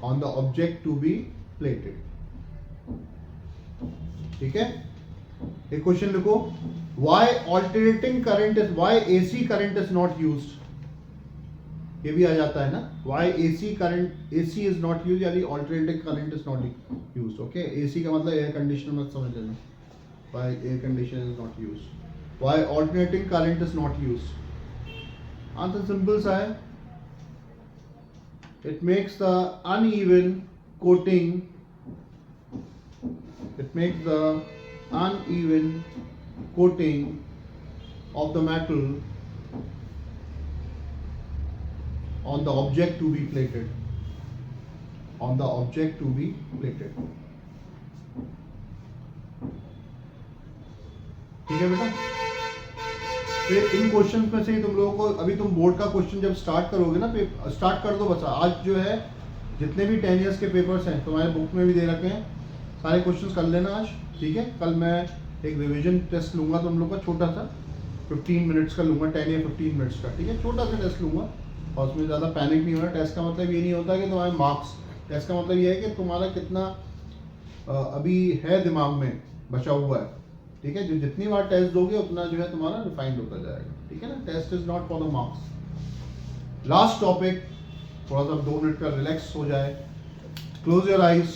On the object to be plated. ठीक है? एक question लिखो. Why alternating current is, why AC current is not used? ये भी आ जाता है ना. Why AC current, AC is not used यानी alternating current is not used. Okay? AC का मतलब एयर कंडीशनर मत समझ लेना. Why air conditioner is not used? Why alternating current is not used? Answer simple सा है. It makes the uneven coating. It makes the uneven coating of the metal on the object to be plated. On the object to be plated. ठीक है बेटा. फिर इन questions में से ही तुम लोगों को, अभी तुम बोर्ड का क्वेश्चन जब स्टार्ट करोगे ना, स्टार्ट कर दो बच्चा. आज जो है जितने भी 10 ईयर्स के पेपर्स हैं तुम्हारे बुक में भी दे रखे हैं, सारे क्वेश्चंस कर लेना आज. ठीक है? कल मैं एक रिवीजन टेस्ट लूंगा तुम लोग का, छोटा सा 15 मिनट्स का लूंगा, 10 या 15 मिनट्स का. ठीक है? छोटा सा टेस्ट लूंगा और उसमें ज़्यादा पैनिक नहीं होना. टेस्ट का मतलब ये नहीं होता कि तुम्हारे मार्क्स, टेस्ट का मतलब ये है कि तुम्हारा कितना अभी है दिमाग में बचा हुआ है. ठीक है? जो जितनी बार टेस्ट दोगे उतना जो है तुम्हारा रिफाइंड होता जाएगा. ठीक है ना? Test is not for the marks. Last topic, थोड़ा सा 2 मिनट का रिलैक्स हो जाए. Close your eyes,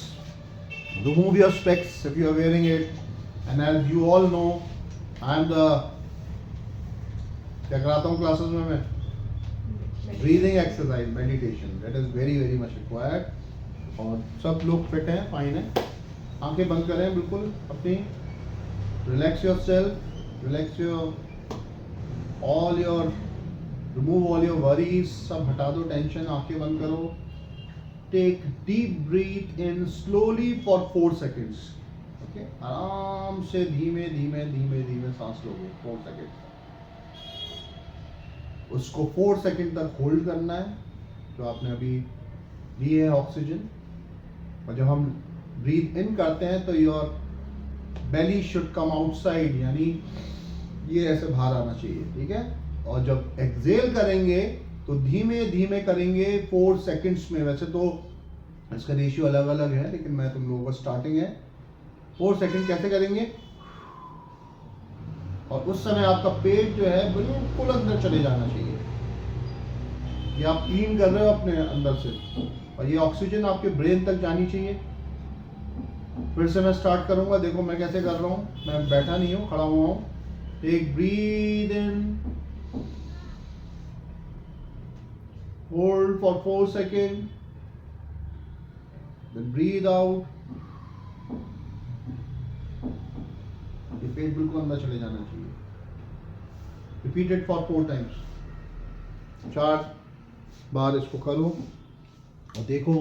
remove your specs if you are wearing it, and as you all know I am the, क्या कराता हूँ क्लासेस में मैं? Breathing exercise, meditation. That is very very much required. और सब लोग फिट हैं, फाइन है. आंखें बंद करें बिल्कुल अपनी. Relax yourself, relax your all your, remove all your worries, सब हटा दो टेंशन. आंखें बंद करो. Take deep breath in slowly for 4 seconds. Okay? आराम से धीमे धीमे धीमे धीमे सांस लोगे 4 सेकेंड. उसको 4 सेकेंड तक होल्ड करना है जो आपने अभी ली है ऑक्सीजन. और जब हम ब्रीथ इन करते हैं तो your belly should come outside, यानी ये ऐसे बाहर आना चाहिए. ठीक है? और जब एक्सेल करेंगे तो धीमे धीमे करेंगे 4 सेकंड्स में. वैसे तो इसका रेशियो अलग अलग है, लेकिन मैं तुम लोगों को स्टार्टिंग है 4 सेकंड कैसे करेंगे. और उस समय आपका पेट जो है बिल्कुल अंदर चले जाना चाहिए. ये आप क्लीन कर रहे हो अपने अंदर से, और ये ऑक्सीजन आपके ब्रेन तक जानी चाहिए. फिर से मैं स्टार्ट करूंगा. देखो मैं कैसे कर रहा हूँ. मैं बैठा नहीं हूँ, खड़ा हुआ हूँ. Take breath in, hold for 4 second, then breathe out. ये पेट बिल्कुल अंदर चले जाना चाहिए. Repeat it for 4 times. 4 बार इसको करो और देखो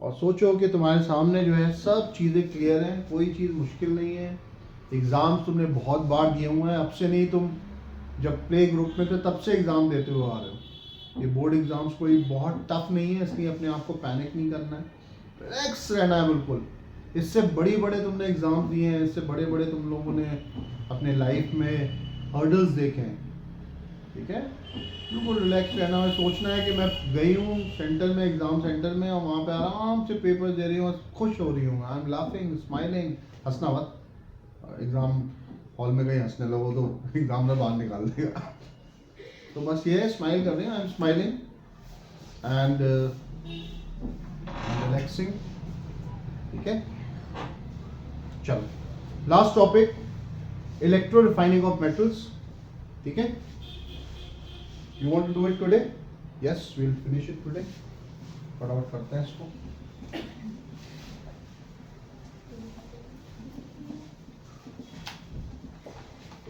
और सोचो कि तुम्हारे सामने जो है सब चीज़ें क्लियर हैं, कोई चीज़ मुश्किल नहीं है. एग्ज़ाम्स तुमने बहुत बार दिए हुए हैं, अब से नहीं. तुम जब प्ले ग्रुप में थे तब से एग्ज़ाम देते हुए आ रहे हो. ये बोर्ड एग्ज़ाम्स कोई बहुत टफ नहीं है, इसलिए अपने आप को पैनिक नहीं करना है. रिलैक्स रहना है बिल्कुल. इससे बड़े बड़े तुमने एग्ज़ाम दिए हैं, इससे बड़े बड़े तुम लोगों ने अपने लाइफ में हर्डल्स देखे हैं. ठीक है? बिल्कुल रिलैक्स रहना है. सोचना है कि मैं गई हूँ सेंटर में, एग्ज़ाम सेंटर में, और वहाँ पे आराम से पेपर दे रही हूँ, खुश हो रही हूँ. I am laughing, smiling. हंसना मत. एग्ज़ाम हॉल में कहीं हंसने लगो तो एग्ज़ाम में बाहर निकाल देगा. तो बस ये है, स्माइल कर रहे हैं, I am smiling and relaxing, ठीक है। चलो last topic, electro refining of metals, ठीक है। You want to do it today? Yes, we will finish it today. फटाफट करते हैं इसको।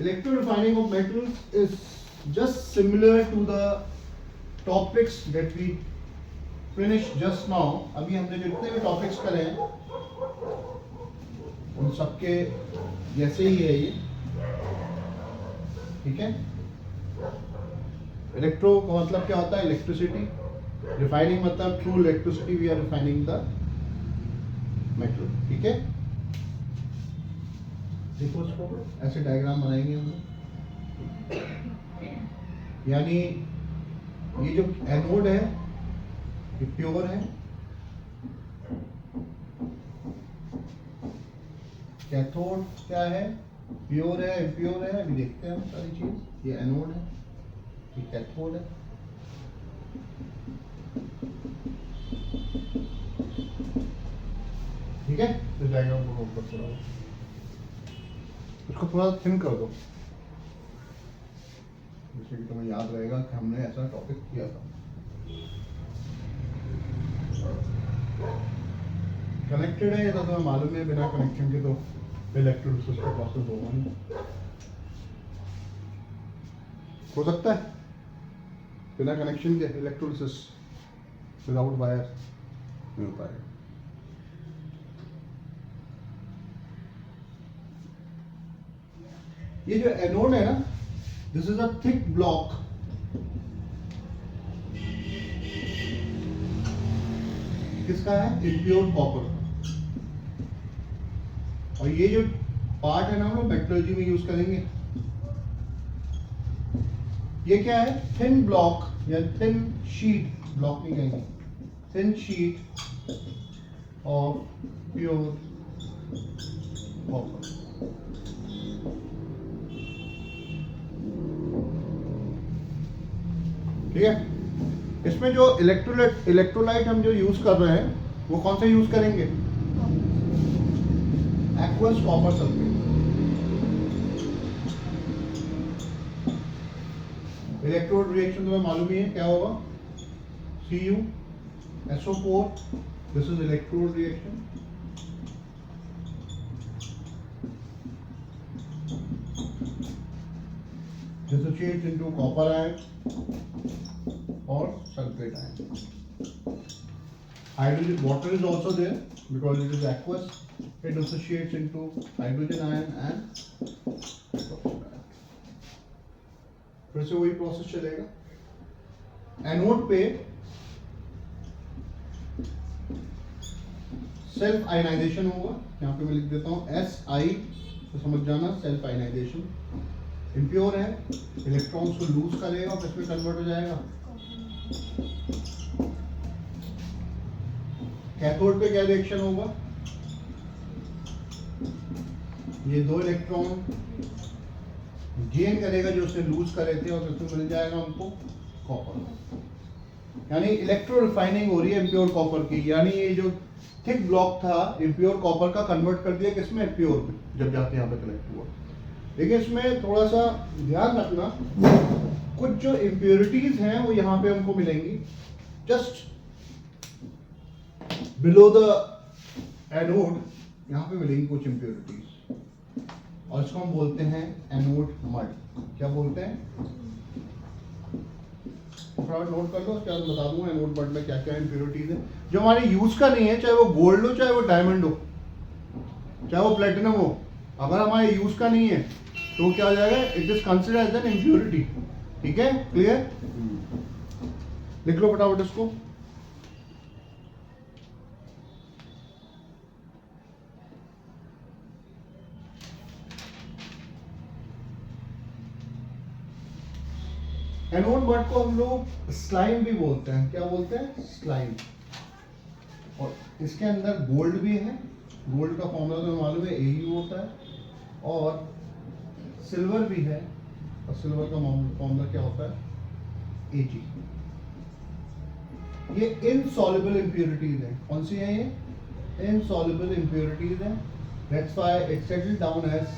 Electro refining of metals is just similar to the topics that we finished just now. अभी हमने जितने भी टॉपिक्स करे हैं उन सबके जैसे ही है ये, ठीक है। इलेक्ट्रो का मतलब क्या होता है? इलेक्ट्रिसिटी। रिफाइनिंग मतलब through electricity we are refining the metal, ठीक है। देखो इसको, ऐसे डायग्राम बनाएंगे हम लोग, यानी ये जो एनोड है ये प्योर है, कैथोड क्या है? प्योर है, इम्प्योर है, अभी देखते हैं हम सारी चीज। ये एनोड है, ये कैथोड है, ठीक है। इस डायग्राम को ऊपर से लाओ, इसको थोड़ा थिन कर दो, जिससे कि तुम्हें याद रहेगा कि हमने ऐसा टॉपिक किया था। कनेक्टेड है ये तो तुम्हें मालूम है, बिना कनेक्शन के तो इलेक्ट्रोलिसिस का प्रोसेस होगा नहीं। हो सकता है बिना कनेक्शन के इलेक्ट्रोलिसिस, विदाउट वायर नहीं हो पाएगा। ये जो एनोड है ना, this is a thick block, किसका है? Impure copper. और ये जो पार्ट है ना, हम लोग मेट्रोलॉजी में यूज करेंगे। ये क्या है? थिन ब्लॉक या थिन शीट, ब्लॉक नहीं कहेंगे, thin sheet of pure copper. ठीक है। इसमें जो इलेक्ट्रोलाइट हम जो यूज कर रहे हैं वो कौन सा यूज करेंगे? Aqueous copper sulphate. Electrode reaction तुम्हें मालूम ही है क्या होगा? CuSO4, this is electrode reaction. Dissociates into copper ion or sulfate ion. Hydrogen, water is also there because it is aqueous. It dissociates into hydrogen ion and hydroxide ion. फिर से वही process चलेगा। Anode पे self ionization होगा, यहाँ पे मैं लिख देता हूँ SI, तो समझ जाना, सेल्फ आयनाइजेशन। इम्प्योर है, इलेक्ट्रॉन्स को लूज करेगा और किसमें कन्वर्ट हो जाएगा? कैथोड पे क्या रिएक्शन होगा? ये दो इलेक्ट्रॉन गेन करेगा जो उसने लूज करे थे और किसमें मिल जाएगा हमको? कॉपर। यानी इलेक्ट्रो रिफाइनिंग हो रही है इम्प्योर कॉपर की, यानी ये जो थिक ब्लॉक था इम्प्योर कॉपर का कन्वर्ट कर दिया किसमें? प्योर में, जब जाके यहाँ पे कनेक्ट हुआ। देखिए इसमें थोड़ा सा ध्यान रखना, कुछ जो इम्प्योरिटीज हैं वो यहाँ पे हमको मिलेंगी जस्ट बिलो द एनोड, यहाँ पे मिलेंगी कुछ इम्प्योरिटीज और इसको हम बोलते हैं एनोड मड। क्या बोलते हैं? थोड़ा नोट कर लो, उसके बाद बता दूंगा एनोड मड में क्या क्या इम्प्योरिटीज है जो हमारे यूज का नहीं है, चाहे वो गोल्ड हो, चाहे वो डायमंड हो, चाहे वो प्लेटिनम हो। अगर हमारे यूज का नहीं है तो क्या हो जाएगा? It is considered as an impurity. ठीक है, क्लियर? लिख लो फटाफट इसको। एनोड मड को हम लोग स्लाइम भी बोलते हैं। क्या बोलते हैं? स्लाइम। और इसके अंदर गोल्ड भी है, गोल्ड का फॉर्मूला तो मालूम है, AU होता है, और सिल्वर भी है, और सिल्वर का फॉर्मूला क्या होता है? Ag. ये insoluble impurities हैं. कौन सी हैं ये? Insoluble impurities हैं. That's why it's settled down as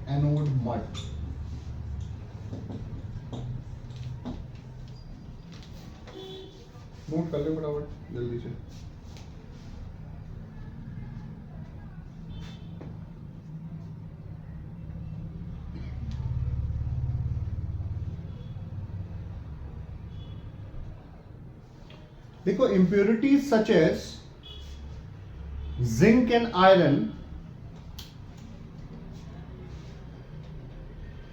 anode mud. Note कर ले फटाफट जल्दी से. देखो impurities such as zinc and iron,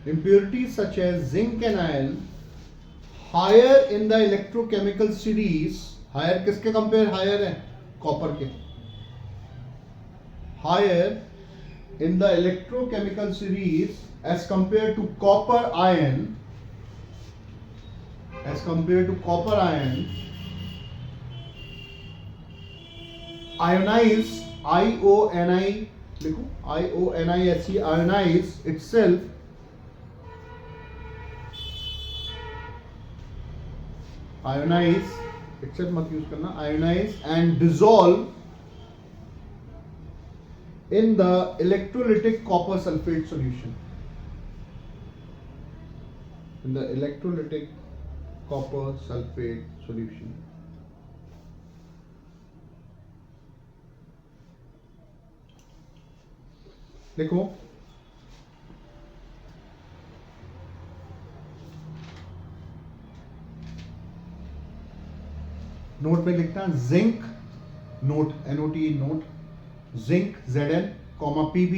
impurities such as zinc and iron higher in the electrochemical series, higher किसके कंपेयर higher है? Copper के. higher in the electrochemical series as compared to copper iron, as compared to copper iron, ionize, IONI लिखो, IONISE, ionize itself, ionize itself मत use करना, ionize and dissolve in the electrolytic copper sulfate solution, in the electrolytic copper sulfate solution. देखो note पे लिखता है zinc, note NOT note, zinc Zn, Pb,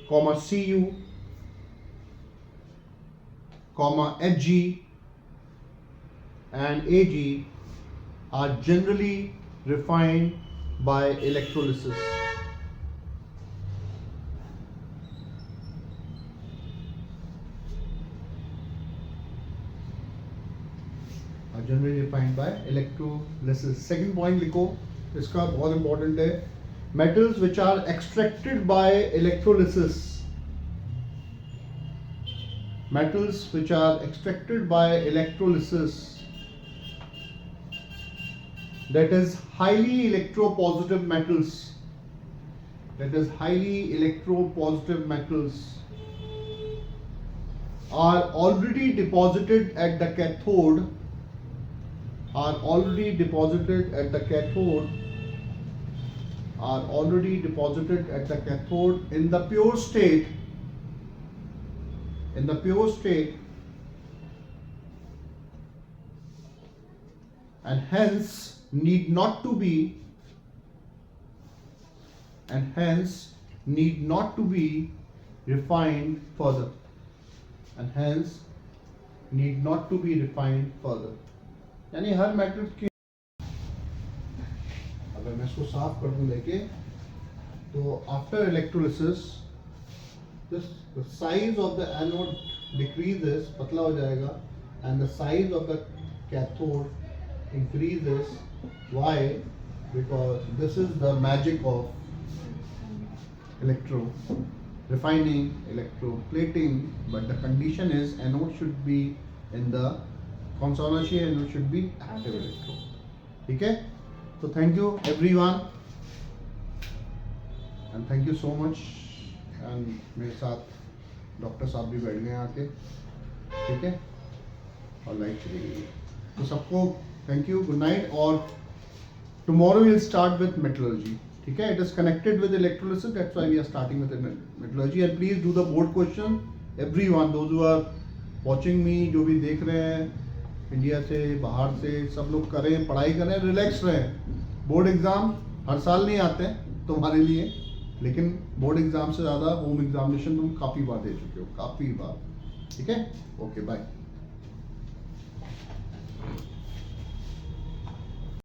Cu, Hg and Ag are generally refined by electrolysis. Generally defined by electrolysis. Second point लिखो, इसका बहुत important है. Metals which are extracted by electrolysis. Metals which are extracted by electrolysis, that is highly electropositive metals. That is highly electropositive metals are already deposited at the cathode. Are already deposited at the cathode in the pure state, and hence need not to be refined further, यानी हर metal की, अगर मैं इसको साफ कर दूं लेके, तो after electrolysis the size of the anode decreases, पतला हो जाएगा, and the size of the cathode increases. Why? Because this is the magic of electro refining, electroplating, but the condition is anode should be in the, कौन सा होना चाहिए? Anode should be active electrode. ठीक है, तो thank you everyone and thank you so much. And मेरे साथ doctor साहब भी बैठ गए आके. ठीक है, और लाइक चलेगी. तो सबको थैंक यू, गुड नाइट. और tomorrow will start with metallurgy. ठीक है, it is connected with electrolysis, that's why we are starting with metallurgy. And please do the board question, everyone, those who are watching me, जो भी देख रहे हैं India से, बाहर से, सब लोग करें, पढ़ाई करें, रिलैक्स रहें. बोर्ड एग्जाम हर साल नहीं आते हैं तुम्हारे लिए, लेकिन बोर्ड एग्जाम से ज़्यादा होम एग्जामिनेशन तुम काफ़ी बार दे चुके हो, काफ़ी बार. ठीक है, ओके, बाय.